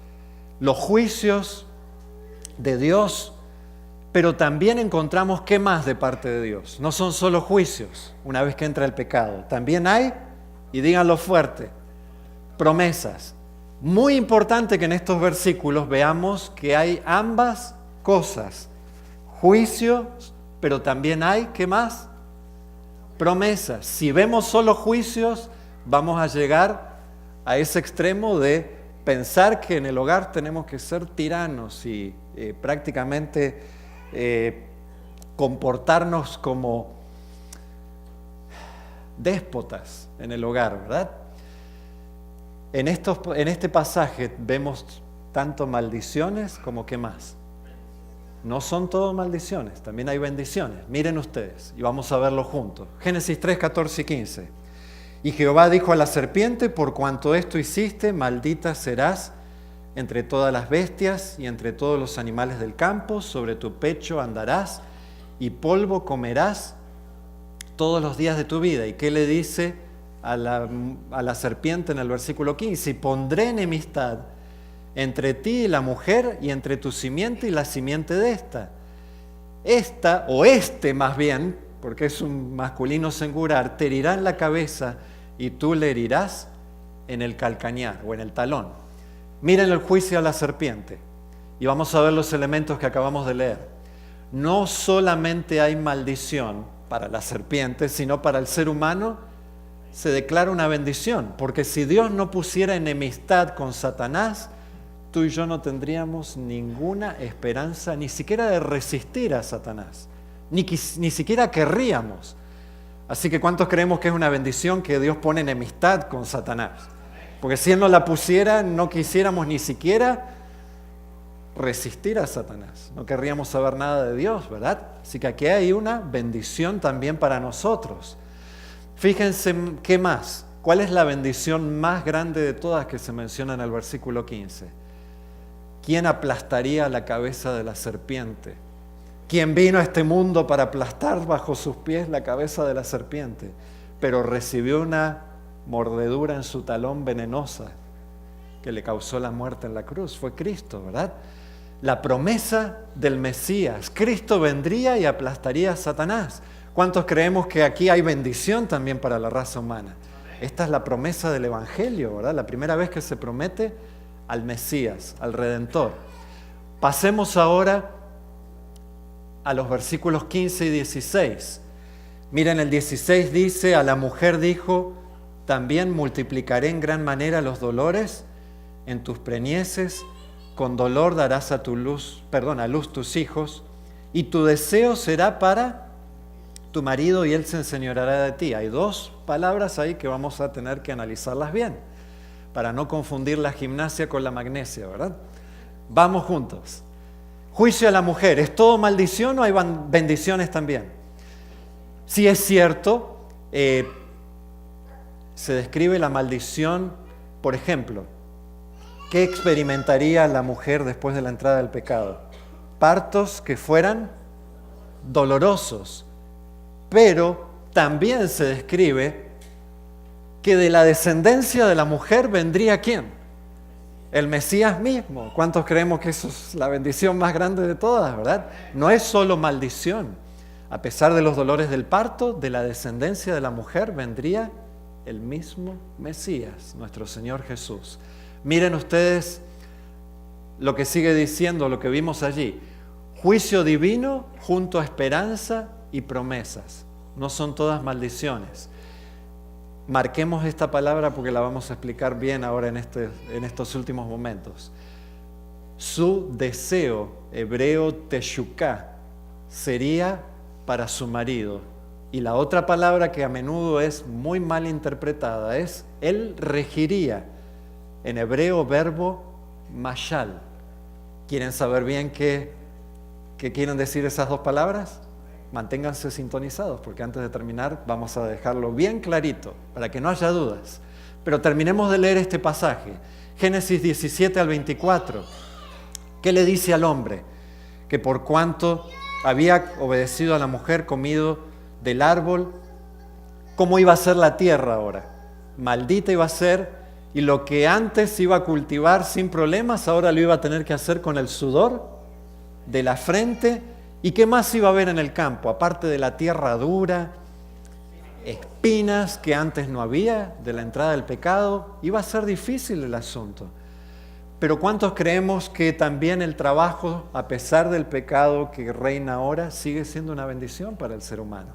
los juicios de Dios, pero también encontramos qué más de parte de Dios. No son solo juicios una vez que entra el pecado. También hay, y díganlo fuerte, promesas. Muy importante que en estos versículos veamos que hay ambas cosas. Juicios, pero también hay, ¿qué más? Promesas. Si vemos solo juicios, vamos a llegar a ese extremo de pensar que en el hogar tenemos que ser tiranos y prácticamente comportarnos como déspotas en el hogar, ¿verdad? En este pasaje vemos tanto maldiciones como ¿qué más? No son todo maldiciones, también hay bendiciones. Miren ustedes, y vamos a verlo juntos. Génesis 3, 14 y 15. Y Jehová dijo a la serpiente: por cuanto esto hiciste, maldita serás entre todas las bestias y entre todos los animales del campo, sobre tu pecho andarás y polvo comerás todos los días de tu vida. ¿Y qué le dice a la serpiente en el versículo 15? Y pondré enemistad entre ti y la mujer, y entre tu simiente y la simiente de esta. Esta, o este más bien, porque es un masculino singular, te herirá en la cabeza y tú le herirás en el calcañar o en el talón. Miren el juicio a la serpiente y vamos a ver los elementos que acabamos de leer. No solamente hay maldición para la serpiente, sino para el ser humano se declara una bendición, porque si Dios no pusiera enemistad con Satanás, tú y yo no tendríamos ninguna esperanza, ni siquiera de resistir a Satanás, ni siquiera querríamos. Así que ¿cuántos creemos que es una bendición que Dios pone enemistad con Satanás? Porque si Él no la pusiera, no quisiéramos ni siquiera resistir a Satanás. No querríamos saber nada de Dios, ¿verdad? Así que aquí hay una bendición también para nosotros. Fíjense qué más. ¿Cuál es la bendición más grande de todas que se menciona en el versículo 15? ¿Quién aplastaría la cabeza de la serpiente? ¿Quién vino a este mundo para aplastar bajo sus pies la cabeza de la serpiente? Pero recibió una mordedura en su talón venenosa que le causó la muerte en la cruz. Fue Cristo, ¿verdad? La promesa del Mesías. Cristo vendría y aplastaría a Satanás. ¿Cuántos creemos que aquí hay bendición también para la raza humana? Esta es la promesa del Evangelio, ¿verdad? La primera vez que se promete al Mesías, al Redentor. Pasemos ahora a los versículos 15 y 16. Miren, el 16 dice: a la mujer dijo: también multiplicaré en gran manera los dolores en tus preñeces, con dolor darás a luz tus hijos, y tu deseo será para tu marido y él se enseñoreará de ti. Hay dos palabras ahí que vamos a tener que analizarlas bien, para no confundir la gimnasia con la magnesia, ¿verdad? Vamos juntos. Juicio a la mujer, ¿es todo maldición o hay bendiciones también? Sí, es cierto, se describe la maldición, por ejemplo, ¿qué experimentaría la mujer después de la entrada del pecado? Partos que fueran dolorosos, pero también se describe que de la descendencia de la mujer vendría ¿quién? El Mesías mismo. ¿Cuántos creemos que eso es la bendición más grande de todas, verdad? No es solo maldición. A pesar de los dolores del parto, de la descendencia de la mujer vendría el mismo Mesías, nuestro Señor Jesús. Miren ustedes lo que sigue diciendo, lo que vimos allí. Juicio divino junto a esperanza y promesas. No son todas maldiciones. Marquemos esta palabra porque la vamos a explicar bien ahora en estos últimos momentos. Su deseo hebreo teshuká sería para su marido. Y la otra palabra que a menudo es muy mal interpretada es él regiría. En hebreo verbo mashal. ¿Quieren saber bien qué quieren decir esas dos palabras? Manténganse sintonizados porque antes de terminar vamos a dejarlo bien clarito para que no haya dudas. Pero terminemos de leer este pasaje. Génesis 17 al 24. ¿Qué le dice al hombre? Que por cuanto había obedecido a la mujer, comido del árbol, ¿cómo iba a ser la tierra ahora? Maldita iba a ser, y lo que antes iba a cultivar sin problemas, ahora lo iba a tener que hacer con el sudor de la frente. ¿Y qué más iba a haber en el campo? Aparte de la tierra dura, espinas que antes no había, de la entrada del pecado, iba a ser difícil el asunto. Pero ¿cuántos creemos que también el trabajo, a pesar del pecado que reina ahora, sigue siendo una bendición para el ser humano?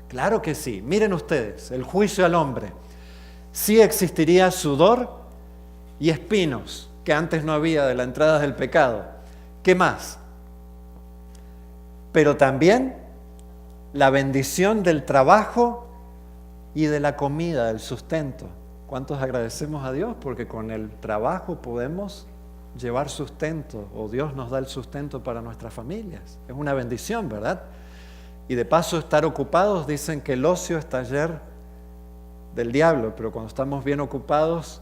Claro que sí. Miren ustedes, el juicio al hombre. Sí existiría sudor y espinos, que antes no había de la entrada del pecado. ¿Qué más? Pero también la bendición del trabajo y de la comida, del sustento. ¿Cuántos agradecemos a Dios? Porque con el trabajo podemos llevar sustento, o Dios nos da el sustento para nuestras familias. Es una bendición, ¿verdad? Y de paso estar ocupados, dicen que el ocio es taller del diablo, pero cuando estamos bien ocupados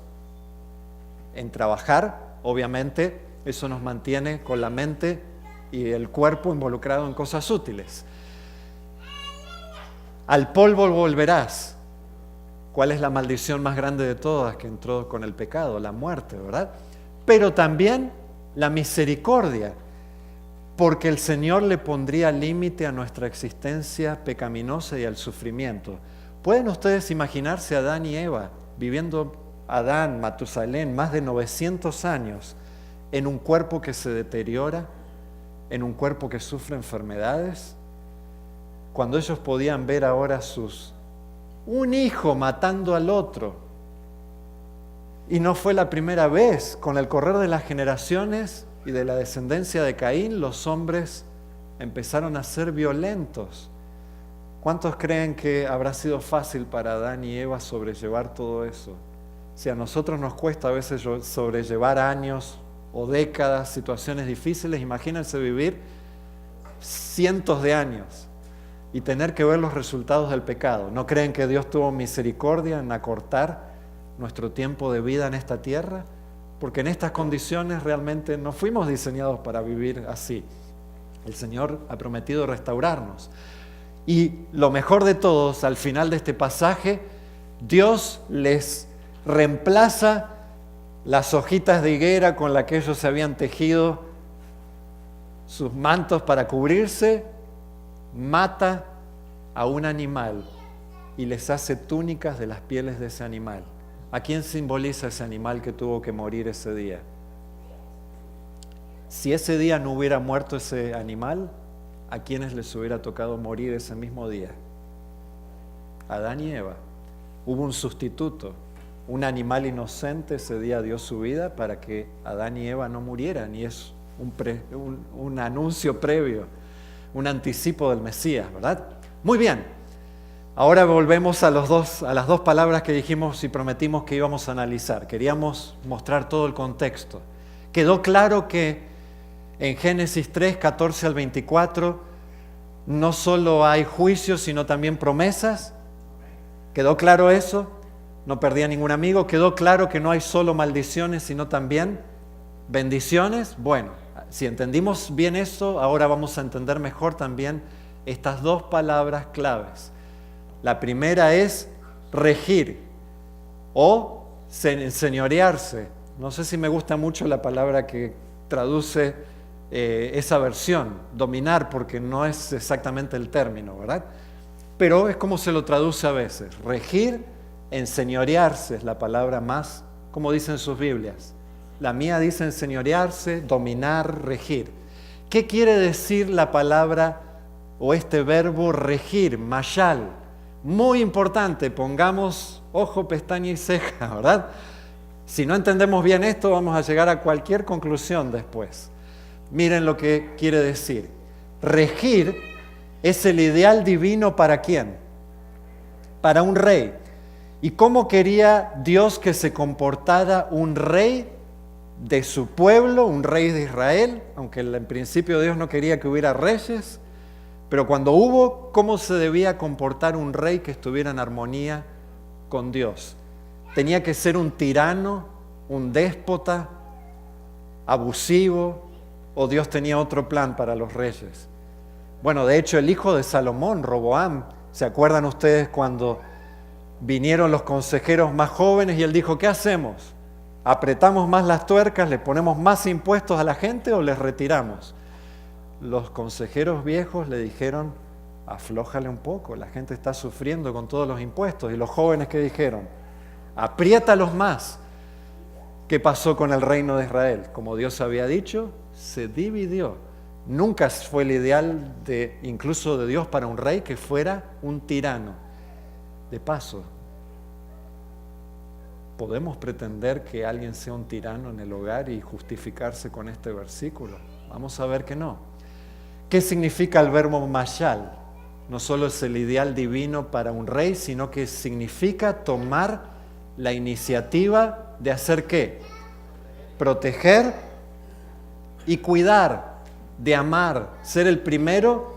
en trabajar, obviamente eso nos mantiene con la mente y el cuerpo involucrado en cosas útiles. Al polvo volverás. ¿Cuál es la maldición más grande de todas que entró con el pecado? La muerte, ¿verdad? Pero también la misericordia, porque el Señor le pondría límite a nuestra existencia pecaminosa y al sufrimiento. ¿Pueden ustedes imaginarse a Adán y Eva viviendo, Adán, Matusalén, más de 900 años en un cuerpo que se deteriora, en un cuerpo que sufre enfermedades? Cuando ellos podían ver ahora un hijo matando al otro. Y no fue la primera vez. Con el correr de las generaciones y de la descendencia de Caín, los hombres empezaron a ser violentos. ¿Cuántos creen que habrá sido fácil para Adán y Eva sobrellevar todo eso? Si a nosotros nos cuesta a veces sobrellevar años o décadas, situaciones difíciles, imagínense vivir cientos de años y tener que ver los resultados del pecado. ¿No creen que Dios tuvo misericordia en acortar nuestro tiempo de vida en esta tierra? Porque en estas condiciones realmente no fuimos diseñados para vivir así. El Señor ha prometido restaurarnos. Y lo mejor de todos, al final de este pasaje, Dios les reemplaza las hojitas de higuera con las que ellos se habían tejido sus mantos para cubrirse, mata a un animal y les hace túnicas de las pieles de ese animal. ¿A quién simboliza ese animal que tuvo que morir ese día? Si ese día no hubiera muerto ese animal, ¿a quiénes les hubiera tocado morir ese mismo día? Adán y Eva. Hubo un sustituto. Un animal inocente ese día dio su vida para que Adán y Eva no murieran. Y es un anuncio previo, un anticipo del Mesías, ¿verdad? Muy bien. Ahora volvemos a las dos palabras que dijimos y prometimos que íbamos a analizar. Queríamos mostrar todo el contexto. Quedó claro que en Génesis 3, 14 al 24, no solo hay juicios, sino también promesas. ¿Quedó claro eso? No perdí a ningún amigo. ¿Quedó claro que no hay solo maldiciones, sino también bendiciones? Bueno, si entendimos bien eso, ahora vamos a entender mejor también estas dos palabras claves. La primera es regir o señorearse. No sé si me gusta mucho la palabra que traduce esa versión, dominar, porque no es exactamente el término, ¿verdad? Pero es como se lo traduce a veces. Regir, enseñorearse es la palabra más, como dicen sus Biblias. La mía dice enseñorearse, dominar, regir. ¿Qué quiere decir la palabra o este verbo regir, mashal? Muy importante, pongamos ojo, pestaña y ceja, ¿verdad? Si no entendemos bien esto, vamos a llegar a cualquier conclusión después. Miren lo que quiere decir. Regir es el ideal divino ¿para quién? Para un rey. ¿Y cómo quería Dios que se comportara un rey de su pueblo, un rey de Israel? Aunque en principio Dios no quería que hubiera reyes, pero cuando hubo, ¿cómo se debía comportar un rey que estuviera en armonía con Dios? Tenía que ser un tirano, un déspota, abusivo, o Dios tenía otro plan para los reyes. Bueno, de hecho el hijo de Salomón, Roboam, ¿se acuerdan ustedes cuando vinieron los consejeros más jóvenes y él dijo, ¿qué hacemos? ¿Apretamos más las tuercas, le ponemos más impuestos a la gente o les retiramos? Los consejeros viejos le dijeron, aflójale un poco, la gente está sufriendo con todos los impuestos. Y los jóvenes, ¿qué dijeron? Apriétalos más. ¿Qué pasó con el reino de Israel? Como Dios había dicho, se dividió. Nunca fue el ideal incluso de Dios para un rey que fuera un tirano. De paso, ¿podemos pretender que alguien sea un tirano en el hogar y justificarse con este versículo? Vamos a ver que no. ¿Qué significa el verbo mashal? No solo es el ideal divino para un rey, sino que significa tomar la iniciativa de hacer ¿qué? Proteger y cuidar, de amar, ser el primero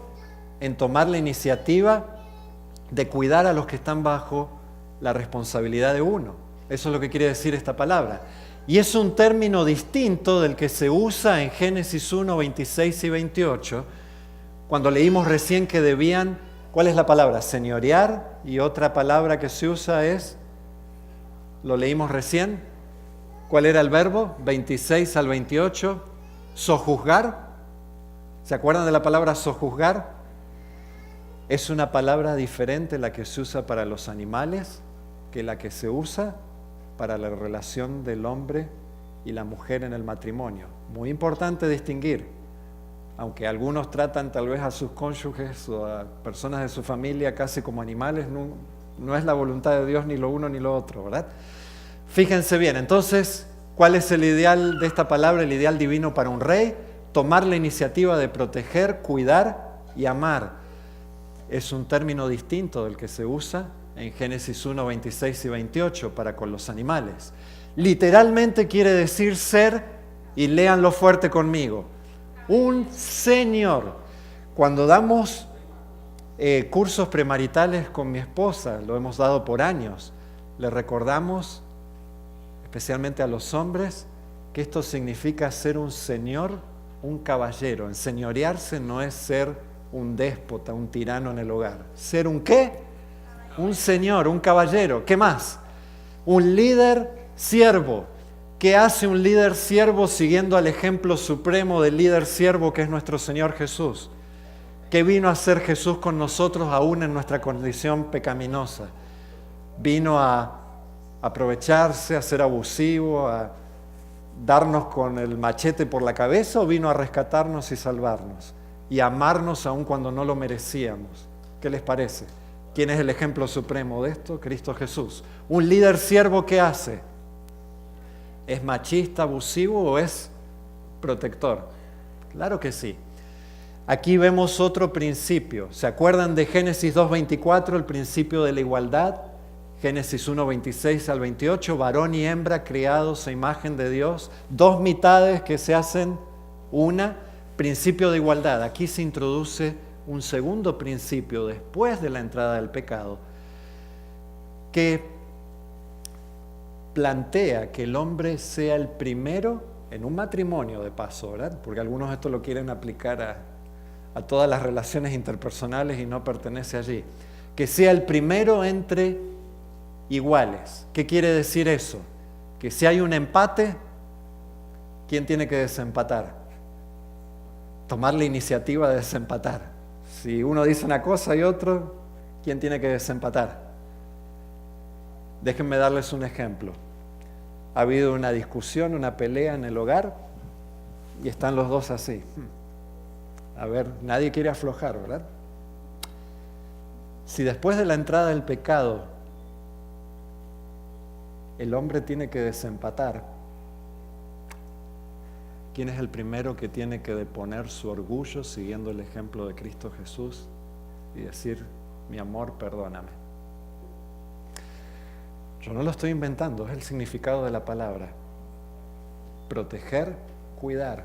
en tomar la iniciativa de cuidar a los que están bajo la responsabilidad de uno. Eso es lo que quiere decir esta palabra. Y es un término distinto del que se usa en Génesis 1, 26 y 28, cuando leímos recién que debían, ¿cuál es la palabra? Señorear, y otra palabra que se usa es, lo leímos recién, ¿cuál era el verbo? 26 al 28, sojuzgar. ¿Se acuerdan de la palabra sojuzgar? Es una palabra diferente la que se usa para los animales que la que se usa para la relación del hombre y la mujer en el matrimonio. Muy importante distinguir, aunque algunos tratan tal vez a sus cónyuges o a personas de su familia casi como animales, no es la voluntad de Dios ni lo uno ni lo otro, ¿verdad? Fíjense bien, entonces, ¿cuál es el ideal de esta palabra, el ideal divino para un rey? Tomar la iniciativa de proteger, cuidar y amar. Es un término distinto del que se usa en Génesis 1, 26 y 28 para con los animales. Literalmente quiere decir ser, y léanlo fuerte conmigo, un señor. Cuando damos cursos premaritales con mi esposa, lo hemos dado por años, le recordamos, especialmente a los hombres, que esto significa ser un señor, un caballero. Enseñorearse no es ser un déspota, un tirano en el hogar. ¿Ser un qué? Un señor, un caballero. ¿Qué más? Un líder siervo. ¿Qué hace un líder siervo siguiendo al ejemplo supremo del líder siervo que es nuestro Señor Jesús? ¿Qué vino a hacer Jesús con nosotros aún en nuestra condición pecaminosa? Vino a aprovecharse, a ser abusivo, a darnos con el machete por la cabeza, o vino a rescatarnos y salvarnos y amarnos aun cuando no lo merecíamos. ¿Qué les parece? ¿Quién es el ejemplo supremo de esto? Cristo Jesús. ¿Un líder siervo qué hace? ¿Es machista, abusivo o es protector? Claro que sí. Aquí vemos otro principio. ¿Se acuerdan de Génesis 2:24, el principio de la igualdad? Génesis 1:26 al 28, varón y hembra creados a imagen de Dios, dos mitades que se hacen una, principio de igualdad. Aquí se introduce un segundo principio después de la entrada del pecado, que plantea que el hombre sea el primero en un matrimonio, de paso, ¿verdad? Porque algunos esto lo quieren aplicar a todas las relaciones interpersonales y no pertenece allí. Que sea el primero entre iguales. ¿Qué quiere decir eso? Que si hay un empate, ¿quién tiene que desempatar? tomar la iniciativa de desempatar. Si uno dice una cosa y otro, ¿quién tiene que desempatar? Déjenme darles un ejemplo. Ha habido una discusión, una pelea en el hogar y están los dos así. A ver, nadie quiere aflojar, ¿verdad? Si después de la entrada del pecado el hombre tiene que desempatar, ¿quién es el primero que tiene que deponer su orgullo siguiendo el ejemplo de Cristo Jesús y decir, mi amor, perdóname? Yo no lo estoy inventando, es el significado de la palabra. Proteger, cuidar.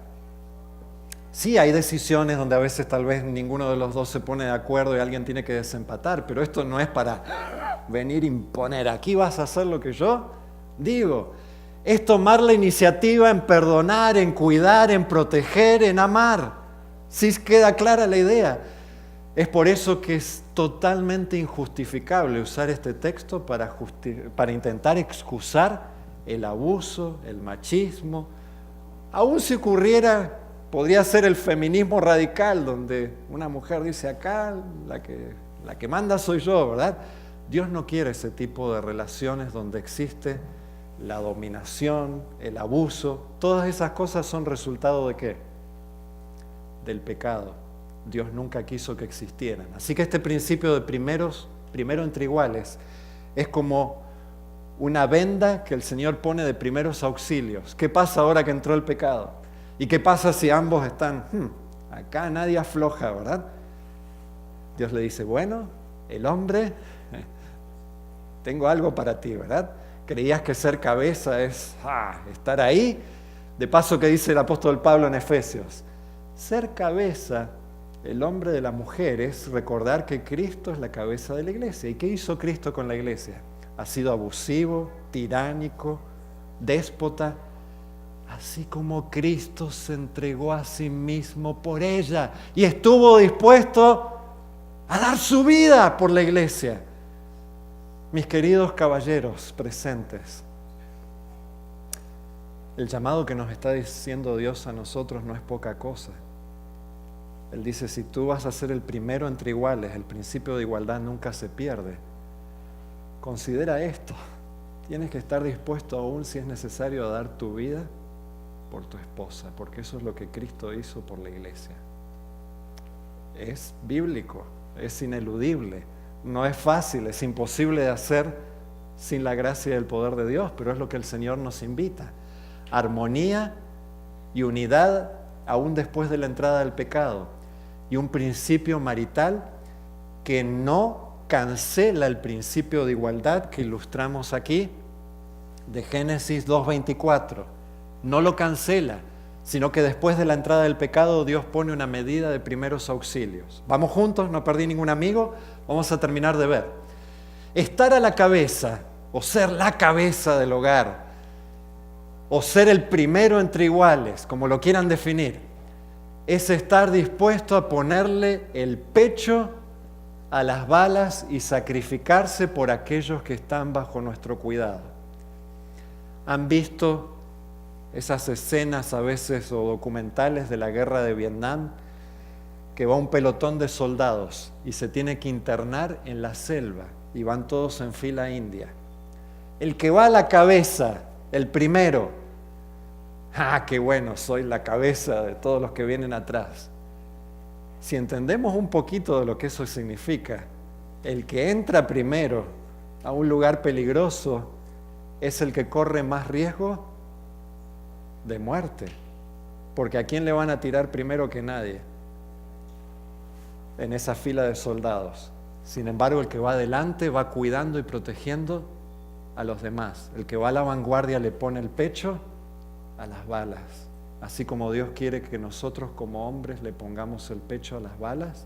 Sí, hay decisiones donde a veces tal vez ninguno de los dos se pone de acuerdo y alguien tiene que desempatar, pero esto no es para venir a imponer. Aquí vas a hacer lo que yo digo. Es tomar la iniciativa en perdonar, en cuidar, en proteger, en amar. ¿Sí queda clara la idea? Es por eso que es totalmente injustificable usar este texto para intentar excusar el abuso, el machismo. Aún si ocurriera, podría ser el feminismo radical, donde una mujer dice acá, la que manda soy yo, ¿verdad? Dios no quiere ese tipo de relaciones donde existe la dominación, el abuso. Todas esas cosas son resultado ¿de qué? Del pecado. Dios nunca quiso que existieran. Así que este principio de primero entre iguales es como una venda que el Señor pone de primeros auxilios. ¿Qué pasa ahora que entró el pecado? ¿Y qué pasa si ambos están? Acá nadie afloja, ¿verdad? Dios le dice, bueno, el hombre, tengo algo para ti, ¿verdad? Creías que ser cabeza es estar ahí. De paso, que dice el apóstol Pablo en Efesios, ser cabeza, el hombre de la mujer, es recordar que Cristo es la cabeza de la iglesia. ¿Y qué hizo Cristo con la iglesia? Ha sido abusivo, tiránico, déspota, así como Cristo se entregó a sí mismo por ella y estuvo dispuesto a dar su vida por la iglesia. Mis queridos caballeros presentes, el llamado que nos está diciendo Dios a nosotros no es poca cosa. Él dice, si tú vas a ser el primero entre iguales, el principio de igualdad nunca se pierde. Considera esto, tienes que estar dispuesto aún si es necesario a dar tu vida por tu esposa, porque eso es lo que Cristo hizo por la iglesia. Es bíblico, es ineludible, no es fácil, es imposible de hacer sin la gracia y el poder de Dios, pero es lo que el Señor nos invita. Armonía y unidad aún después de la entrada del pecado, y un principio marital que no cancela el principio de igualdad que ilustramos aquí de Génesis 2:24. No lo cancela, sino que después de la entrada del pecado Dios pone una medida de primeros auxilios. Vamos juntos, no perdí ningún amigo, vamos a terminar de ver. Estar a la cabeza, o ser la cabeza del hogar, o ser el primero entre iguales, como lo quieran definir, es estar dispuesto a ponerle el pecho a las balas y sacrificarse por aquellos que están bajo nuestro cuidado. ¿Han visto esas escenas a veces o documentales de la guerra de Vietnam? Que va un pelotón de soldados y se tiene que internar en la selva y van todos en fila india. El que va a la cabeza, el primero, qué bueno, soy la cabeza de todos los que vienen atrás. Si entendemos un poquito de lo que eso significa, el que entra primero a un lugar peligroso es el que corre más riesgo de muerte, porque ¿a quién le van a tirar primero que nadie en esa fila de soldados? Sin embargo, el que va adelante va cuidando y protegiendo a los demás. El que va a la vanguardia le pone el pecho a las balas, así como Dios quiere que nosotros como hombres le pongamos el pecho a las balas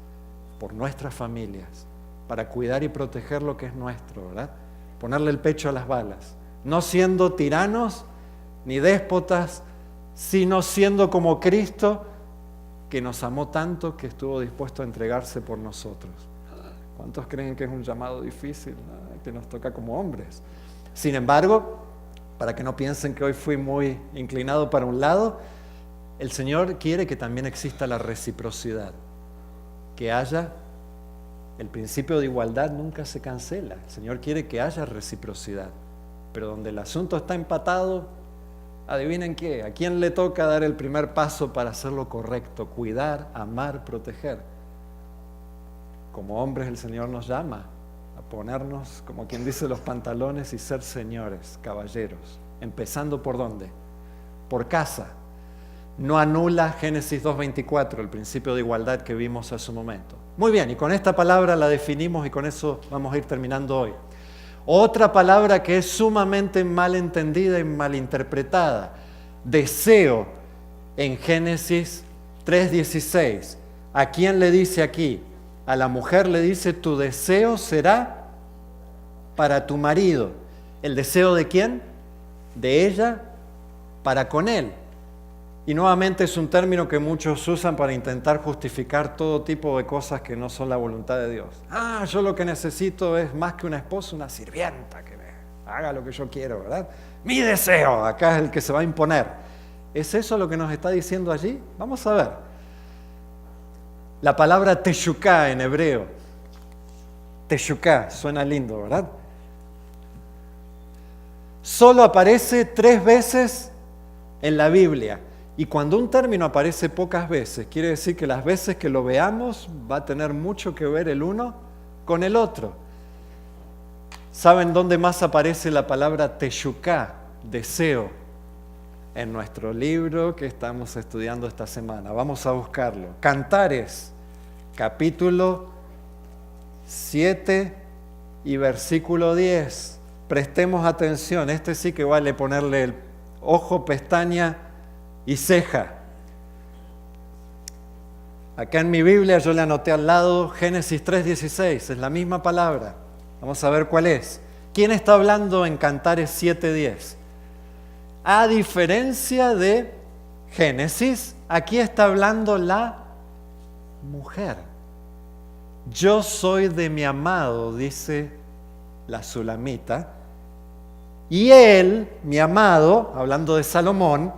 por nuestras familias, para cuidar y proteger lo que es nuestro, ¿verdad? Ponerle el pecho a las balas, no siendo tiranos ni déspotas, sino siendo como Cristo, que nos amó tanto que estuvo dispuesto a entregarse por nosotros. ¿Cuántos creen que es un llamado difícil, que nos toca como hombres? Sin embargo, para que no piensen que hoy fui muy inclinado para un lado, El Señor quiere que también exista la reciprocidad, que haya, el principio de igualdad nunca se cancela. El Señor quiere que haya reciprocidad, pero donde el asunto está empatado, adivinen qué, ¿a quién le toca dar el primer paso para hacer lo correcto? Cuidar, amar, proteger. Como hombres el Señor nos llama a ponernos, como quien dice, los pantalones y ser señores, caballeros. Empezando ¿por dónde? Por casa. No anula Génesis 2:24, el principio de igualdad que vimos hace un momento. Muy bien, y con esta palabra la definimos y con eso vamos a ir terminando hoy. Otra palabra que es sumamente mal entendida y malinterpretada, deseo, en Génesis 3:16. ¿A quién le dice aquí? A la mujer le dice, tu deseo será para tu marido. ¿El deseo de quién? De ella para con él. Y nuevamente es un término que muchos usan para intentar justificar todo tipo de cosas que no son la voluntad de Dios. Yo lo que necesito es más que una esposa, una sirvienta que me haga lo que yo quiero, ¿verdad? Mi deseo, acá es el que se va a imponer. ¿Es eso lo que nos está diciendo allí? Vamos a ver. La palabra teshuká en hebreo. Teshuká, suena lindo, ¿verdad? Solo aparece 3 veces en la Biblia. Y cuando un término aparece pocas veces, quiere decir que las veces que lo veamos va a tener mucho que ver el uno con el otro. ¿Saben dónde más aparece la palabra teshuká, deseo? En nuestro libro que estamos estudiando esta semana. Vamos a buscarlo. Cantares, capítulo 7 y versículo 10. Prestemos atención, este sí que vale ponerle el ojo, pestaña y ceja. Acá en mi Biblia yo le anoté al lado Génesis 3:16, es la misma palabra. Vamos a ver cuál es. ¿Quién está hablando en Cantares 7:10? A diferencia de Génesis, aquí está hablando la mujer. Yo soy de mi amado, dice la sulamita, y él, mi amado, hablando de Salomón,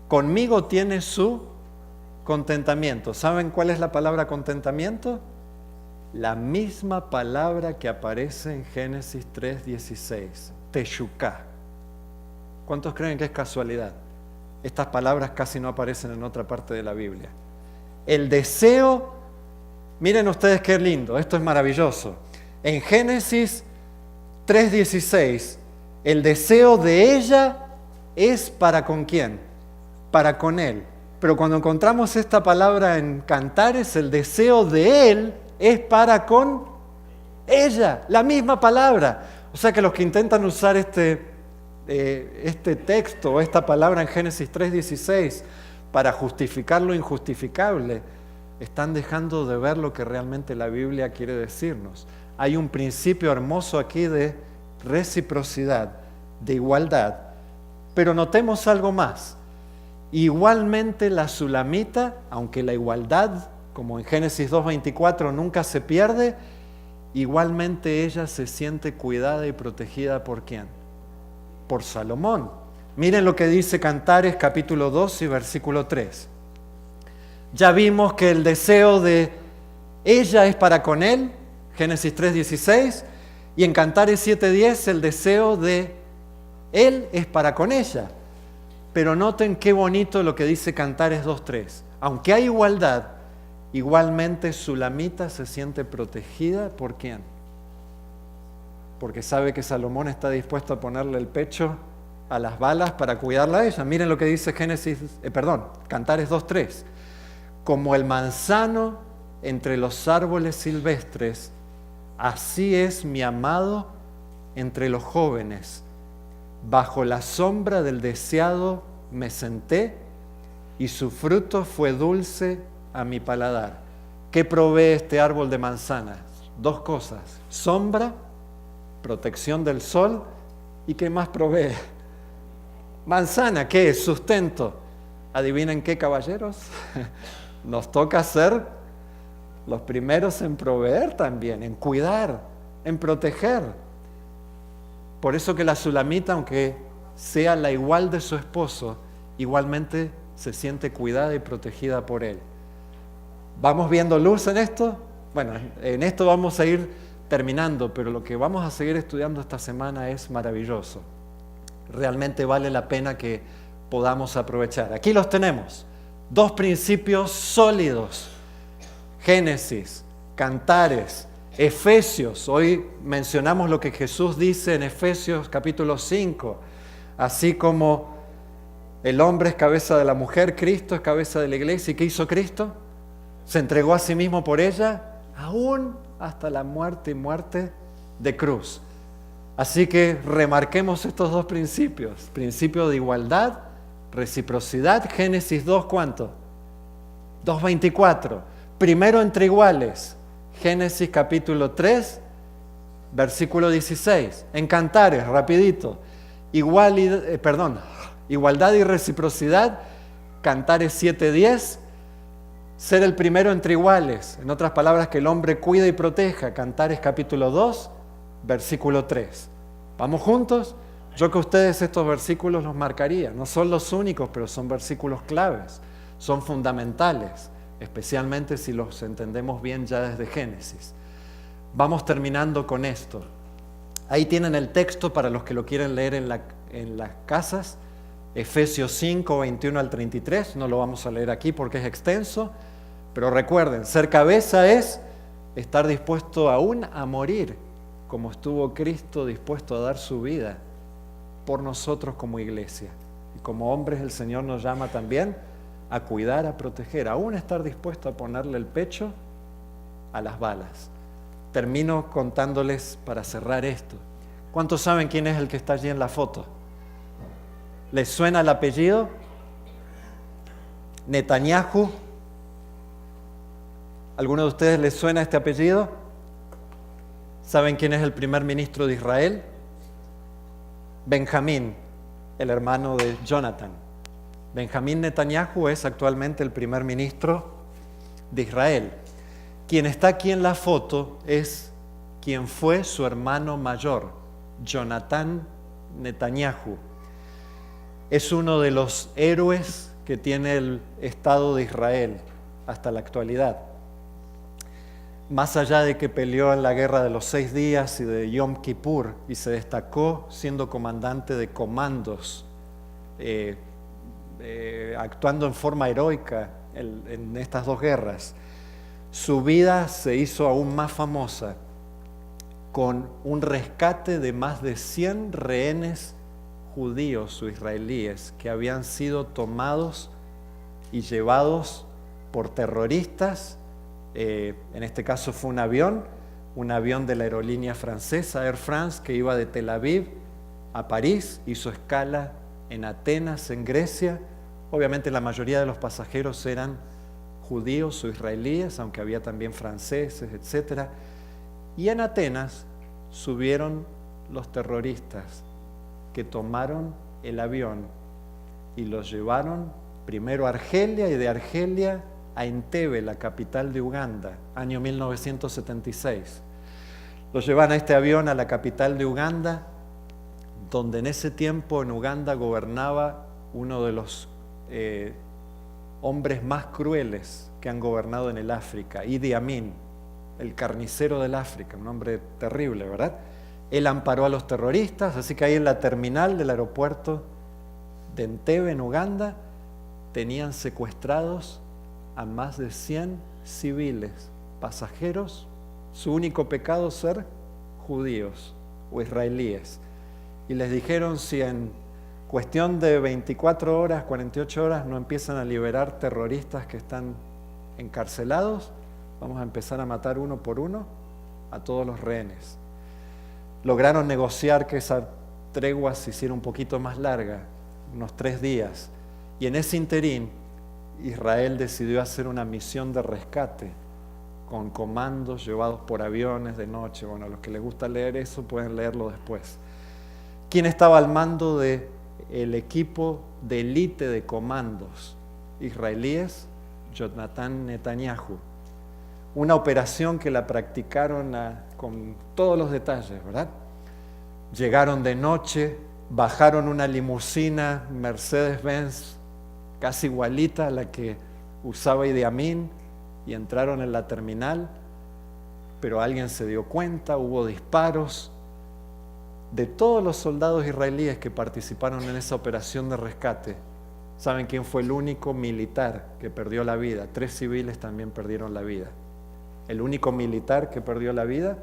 conmigo tiene su contentamiento. ¿Saben cuál es la palabra contentamiento? La misma palabra que aparece en Génesis 3:16, teshuká. ¿Cuántos creen que es casualidad? Estas palabras casi no aparecen en otra parte de la Biblia. El deseo, miren ustedes qué lindo, esto es maravilloso. En Génesis 3:16, el deseo de ella es para con quién, para con él. Pero cuando encontramos esta palabra en Cantares, el deseo de él es para con ella, la misma palabra. O sea que los que intentan usar este texto o esta palabra en Génesis 3:16 para justificar lo injustificable, están dejando de ver lo que realmente la Biblia quiere decirnos. Hay un principio hermoso aquí de reciprocidad, de igualdad. Pero notemos algo más. Igualmente la sulamita, aunque la igualdad, como en Génesis 2:24, nunca se pierde, igualmente ella se siente cuidada y protegida ¿por quién? Por Salomón. Miren lo que dice Cantares capítulo 2 y versículo 3. Ya vimos que el deseo de ella es para con él, Génesis 3:16, y en Cantares 7:10 el deseo de él es para con ella. Pero noten qué bonito lo que dice Cantares 2:3. Aunque hay igualdad, igualmente Sulamita se siente protegida ¿por quién? Porque sabe que Salomón está dispuesto a ponerle el pecho a las balas para cuidarla a ella. Miren lo que dice Cantares 2:3. Como el manzano entre los árboles silvestres, así es mi amado entre los jóvenes. Bajo la sombra del deseado me senté y su fruto fue dulce a mi paladar. ¿Qué provee este árbol de manzanas? 2 cosas: sombra, protección del sol, y ¿qué más provee? Manzana, ¿qué es? Sustento. ¿Adivinen qué, caballeros? Nos toca ser los primeros en proveer también, en cuidar, en proteger. Por eso que la sulamita, aunque sea la igual de su esposo, igualmente se siente cuidada y protegida por Él. ¿Vamos viendo luz en esto? Bueno, en esto vamos a ir terminando, pero lo que vamos a seguir estudiando esta semana es maravilloso. Realmente vale la pena que podamos aprovechar. Aquí los tenemos, 2 principios sólidos: Génesis, Cantares, Efesios. Hoy mencionamos lo que Jesús dice en Efesios capítulo 5, así como el hombre es cabeza de la mujer, Cristo es cabeza de la iglesia. ¿Y qué hizo Cristo? Se entregó a sí mismo por ella, aún hasta la muerte y muerte de cruz. Así que remarquemos estos 2 principios: principio de igualdad, reciprocidad. Génesis 2, ¿cuánto? 2:24. Primero entre iguales. Génesis capítulo 3, versículo 16. En Cantares, rapidito. Igualdad y reciprocidad. Cantares 7:10. Ser el primero entre iguales. En otras palabras, que el hombre cuida y proteja. Cantares capítulo 2, versículo 3. ¿Vamos juntos? Yo que ustedes estos versículos los marcaría. No son los únicos, pero son versículos claves. Son fundamentales, especialmente si los entendemos bien ya desde Génesis. Vamos terminando con esto. Ahí tienen el texto para los que lo quieren leer en las casas. Efesios 5, 21 al 33. No lo vamos a leer aquí porque es extenso. Pero recuerden, ser cabeza es estar dispuesto aún a morir, como estuvo Cristo dispuesto a dar su vida por nosotros como iglesia. Y como hombres el Señor nos llama también a cuidar, a proteger, aún estar dispuesto a ponerle el pecho a las balas. Termino contándoles para cerrar esto. ¿Cuántos saben quién es el que está allí en la foto? ¿Les suena el apellido? Netanyahu. ¿Alguno de ustedes les suena este apellido? ¿Saben quién es el primer ministro de Israel? Benjamín, el hermano de Jonathan. Benjamín Netanyahu es actualmente el primer ministro de Israel. Quien está aquí en la foto es quien fue su hermano mayor, Jonathan Netanyahu. Es uno de los héroes que tiene el Estado de Israel hasta la actualidad. Más allá de que peleó en la guerra de los 6 días y de Yom Kippur y se destacó siendo comandante de comandos, actuando en forma heroica en estas 2 guerras, su vida se hizo aún más famosa con un rescate de más de 100 rehenes judíos o israelíes que habían sido tomados y llevados por terroristas. En este caso fue un avión de la aerolínea francesa Air France, que iba de Tel Aviv a París, hizo escala en Atenas, en Grecia. Obviamente la mayoría de los pasajeros eran judíos o israelíes, aunque había también franceses, etc. Y en Atenas subieron los terroristas que tomaron el avión y los llevaron primero a Argelia y de Argelia a Entebbe, la capital de Uganda, año 1976. Los llevan a este avión a la capital de Uganda, donde en ese tiempo en Uganda gobernaba uno de los hombres más crueles que han gobernado en el África, Idi Amin, el carnicero del África, un hombre terrible, ¿verdad? Él amparó a los terroristas, así que ahí en la terminal del aeropuerto de Entebbe, en Uganda, tenían secuestrados a más de 100 civiles, pasajeros, su único pecado ser judíos o israelíes. Y les dijeron, si en cuestión de 24 horas, 48 horas no empiezan a liberar terroristas que están encarcelados, vamos a empezar a matar uno por uno a todos los rehenes. Lograron negociar que esa tregua se hiciera un poquito más larga, unos 3 días, y en ese interín Israel decidió hacer una misión de rescate con comandos llevados por aviones de noche. Bueno, a los que les gusta leer eso pueden leerlo después. ¿Quién estaba al mando del equipo de élite de comandos israelíes? Jonathan Netanyahu. Una operación que la practicaron con todos los detalles, ¿verdad? Llegaron de noche, bajaron una limusina Mercedes-Benz casi igualita a la que usaba Idi Amin, y entraron en la terminal, pero alguien se dio cuenta, hubo disparos. De todos los soldados israelíes que participaron en esa operación de rescate, ¿saben quién fue el único militar que perdió la vida? 3 civiles también perdieron la vida. El único militar que perdió la vida,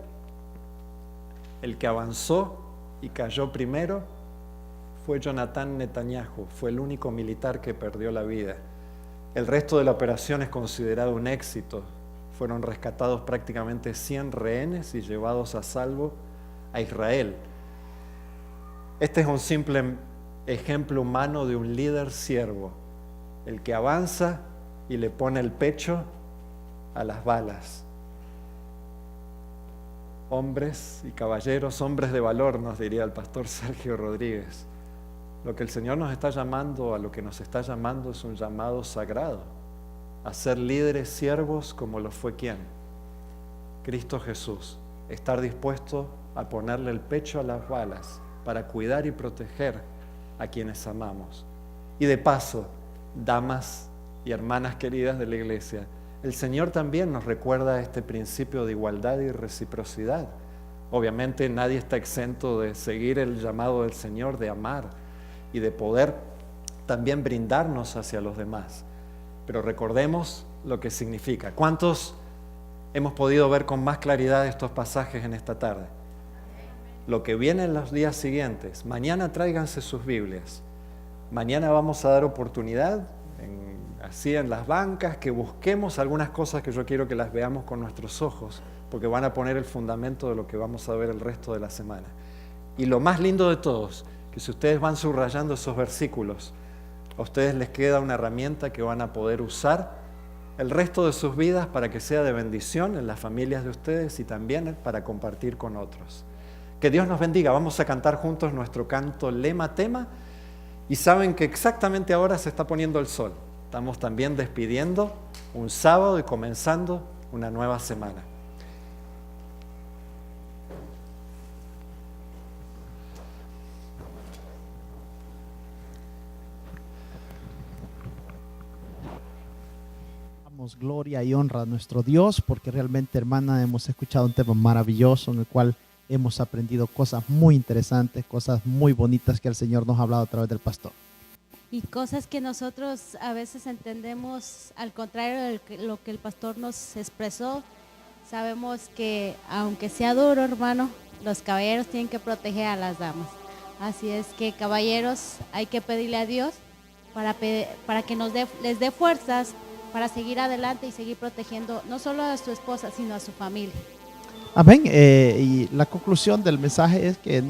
el que avanzó y cayó primero, fue Jonathan Netanyahu. Fue el único militar que perdió la vida. El resto de la operación es considerado un éxito. Fueron rescatados prácticamente 100 rehenes y llevados a salvo a Israel. Este es un simple ejemplo humano de un líder siervo, el que avanza y le pone el pecho a las balas. Hombres y caballeros, hombres de valor, nos diría el pastor Sergio Rodríguez. Lo que el Señor nos está llamando, a lo que nos está llamando, es un llamado sagrado, a ser líderes siervos como lo fue ¿quién? Cristo Jesús. Estar dispuesto a ponerle el pecho a las balas para cuidar y proteger a quienes amamos. Y de paso, damas y hermanas queridas de la iglesia, el Señor también nos recuerda este principio de igualdad y reciprocidad. Obviamente nadie está exento de seguir el llamado del Señor, de amar y de poder también brindarnos hacia los demás. Pero recordemos lo que significa. ¿Cuántos hemos podido ver con más claridad estos pasajes en esta tarde? Lo que viene en los días siguientes. Mañana tráiganse sus Biblias. Mañana vamos a dar oportunidad, así en las bancas, que busquemos algunas cosas que yo quiero que las veamos con nuestros ojos, porque van a poner el fundamento de lo que vamos a ver el resto de la semana. Y lo más lindo de todos, que si ustedes van subrayando esos versículos, a ustedes les queda una herramienta que van a poder usar el resto de sus vidas para que sea de bendición en las familias de ustedes y también para compartir con otros. Que Dios nos bendiga. Vamos a cantar juntos nuestro canto lema tema, y saben que exactamente ahora se está poniendo el sol. Estamos también despidiendo un sábado y comenzando una nueva semana.
Damos gloria y honra a nuestro Dios, porque realmente, hermana, hemos escuchado un tema maravilloso en el cual hemos aprendido cosas muy interesantes, cosas muy bonitas que el Señor nos ha hablado a través del pastor.
Y cosas que nosotros a veces entendemos al contrario de lo que el pastor nos expresó. Sabemos que aunque sea duro, hermano, los caballeros tienen que proteger a las damas. Así es que, caballeros, hay que pedirle a Dios para que les dé fuerzas para seguir adelante y seguir protegiendo no solo a su esposa, sino a su familia.
Amén. Y la conclusión del mensaje es que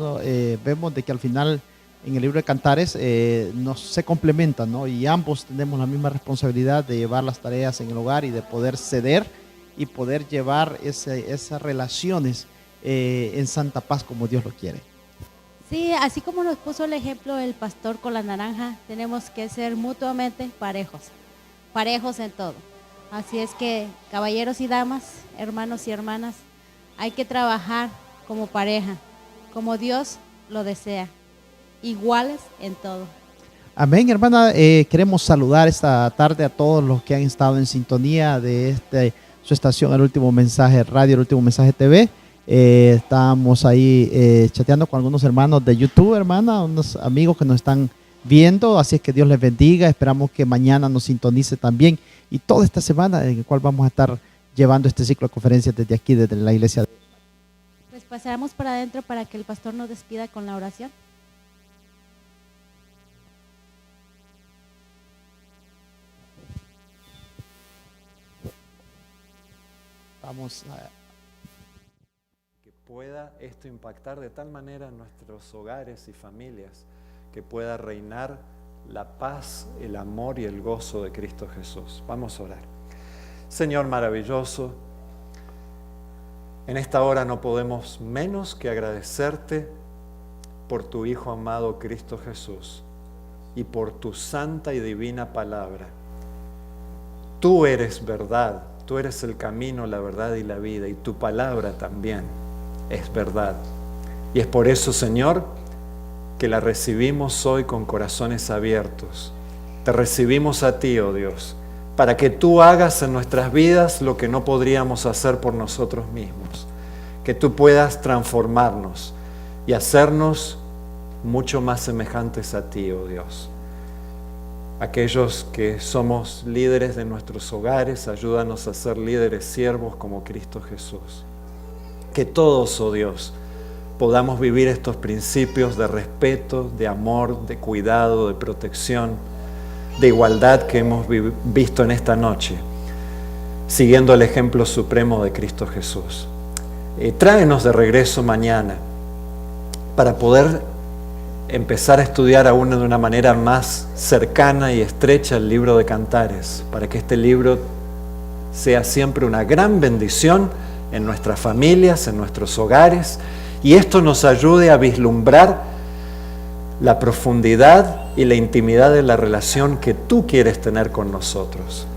vemos de que al final en el libro de Cantares se complementan, ¿no? Y ambos tenemos la misma responsabilidad de llevar las tareas en el hogar y de poder ceder y poder llevar esas relaciones en santa paz como Dios lo quiere.
Sí, así como nos puso el ejemplo el pastor con la naranja, tenemos que ser mutuamente parejos en todo. Así es que, caballeros y damas, hermanos y hermanas, hay que trabajar como pareja, como Dios lo desea, iguales en todo.
Amén, hermana. Queremos saludar esta tarde a todos los que han estado en sintonía de su estación, El Último Mensaje Radio, El Último Mensaje TV. Estamos ahí chateando con algunos hermanos de YouTube, hermana, unos amigos que nos están viendo, así es que Dios les bendiga. Esperamos que mañana nos sintonice también, y toda esta semana en la cual vamos a estar llevando este ciclo de conferencias desde aquí, desde la iglesia.
Pues pasaremos para adentro para que el pastor nos despida con la oración.
Vamos a...
Que pueda esto impactar de tal manera en nuestros hogares y familias, que pueda reinar la paz, el amor y el gozo de Cristo Jesús. Vamos a orar. Señor maravilloso, en esta hora no podemos menos que agradecerte por tu Hijo amado Cristo Jesús y por tu santa y divina palabra. Tú eres verdad, tú eres el camino, la verdad y la vida, y tu palabra también es verdad. Y es por eso, Señor, que la recibimos hoy con corazones abiertos, te recibimos a ti, oh Dios, para que tú hagas en nuestras vidas lo que no podríamos hacer por nosotros mismos. Que tú puedas transformarnos y hacernos mucho más semejantes a ti, oh Dios. Aquellos que somos líderes de nuestros hogares, ayúdanos a ser líderes siervos como Cristo Jesús. Que todos, oh Dios, podamos vivir estos principios de respeto, de amor, de cuidado, de protección, de igualdad que hemos visto en esta noche, siguiendo el ejemplo supremo de Cristo Jesús. Tráenos de regreso mañana para poder empezar a estudiar aún de una manera más cercana y estrecha el libro de Cantares, para que este libro sea siempre una gran bendición en nuestras familias, en nuestros hogares, y esto nos ayude a vislumbrar la profundidad y la intimidad de la relación que tú quieres tener con nosotros.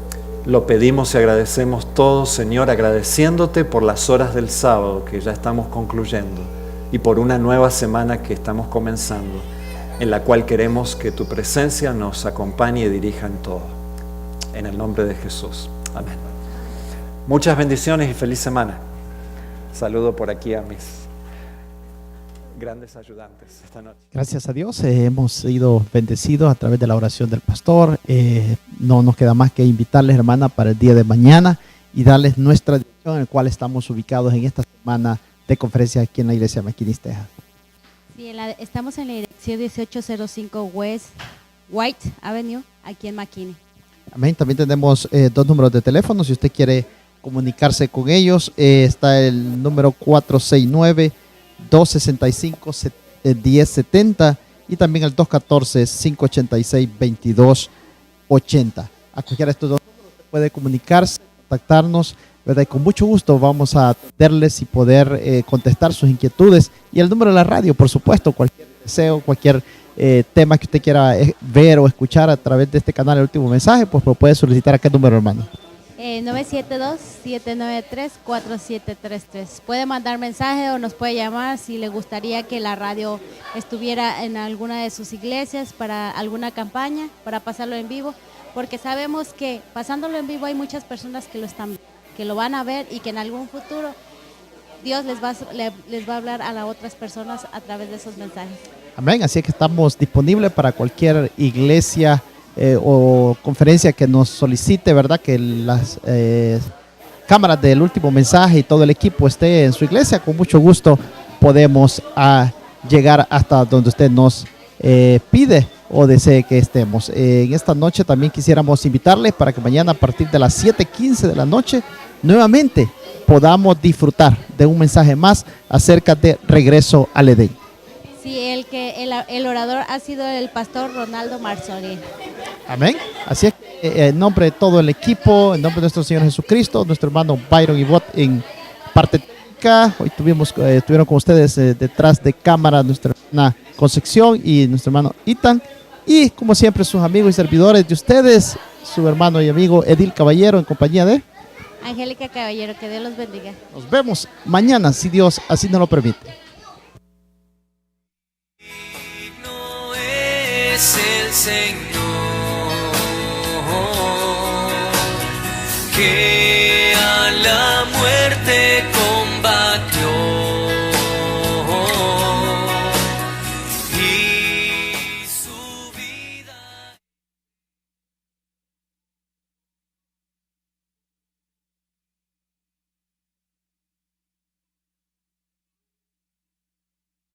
Lo pedimos y agradecemos todo, Señor, agradeciéndote por las horas del sábado que ya estamos concluyendo y por una nueva semana que estamos comenzando, en la cual queremos que tu presencia nos acompañe y dirija en todo. En el nombre de Jesús. Amén. Muchas bendiciones y feliz semana. Saludo por aquí a mis grandes ayudantes esta noche.
Gracias a Dios, hemos sido bendecidos a través de la oración del pastor. No nos queda más que invitarles, hermana, para el día de mañana y darles nuestra dirección en la cual estamos ubicados en esta semana de conferencia aquí en la iglesia McKinney, Texas.
Sí, estamos en la dirección 1805 West White Avenue, aquí en McKinney.
Amén. También tenemos 2 números de teléfono. Si usted quiere comunicarse con ellos, está el número 469-265-1070 y también el 214-586-2280. A cualquiera de estos 2 números usted puede comunicarse, contactarnos, ¿verdad? Y con mucho gusto vamos a atenderles y poder contestar sus inquietudes. Y el número de la radio, por supuesto, cualquier deseo, cualquier tema que usted quiera ver o escuchar a través de este canal, El Último Mensaje, pues lo puede solicitar a qué número, hermano.
972-793-4733. Puede mandar mensaje o nos puede llamar si le gustaría que la radio estuviera en alguna de sus iglesias para alguna campaña, para pasarlo en vivo, porque sabemos que pasándolo en vivo hay muchas personas que lo van a ver y que en algún futuro Dios les va a hablar a las otras personas a través de esos mensajes.
Amén. Así que estamos disponibles para cualquier iglesia o conferencia que nos solicite, ¿verdad? Que las cámaras del Último Mensaje y todo el equipo esté en su iglesia. Con mucho gusto podemos llegar hasta donde usted nos pide o desee que estemos. En esta noche también quisiéramos invitarles para que mañana a partir de las 7:15 de la noche nuevamente podamos disfrutar de un mensaje más acerca de regreso al Edén.
Sí, el orador ha sido el pastor Ronaldo Marzoni.
Amén. Así es que en nombre de todo el equipo, en nombre de nuestro Señor Jesucristo, nuestro hermano Byron Ibot en parte técnica, hoy estuvieron con ustedes detrás de cámara nuestra hermana Concepción y nuestro hermano Ethan, y como siempre sus amigos y servidores de ustedes, su hermano y amigo Edil Caballero en compañía de
Angélica Caballero, que Dios los bendiga.
Nos vemos mañana si Dios así nos lo permite.
No es el Señor que alaba.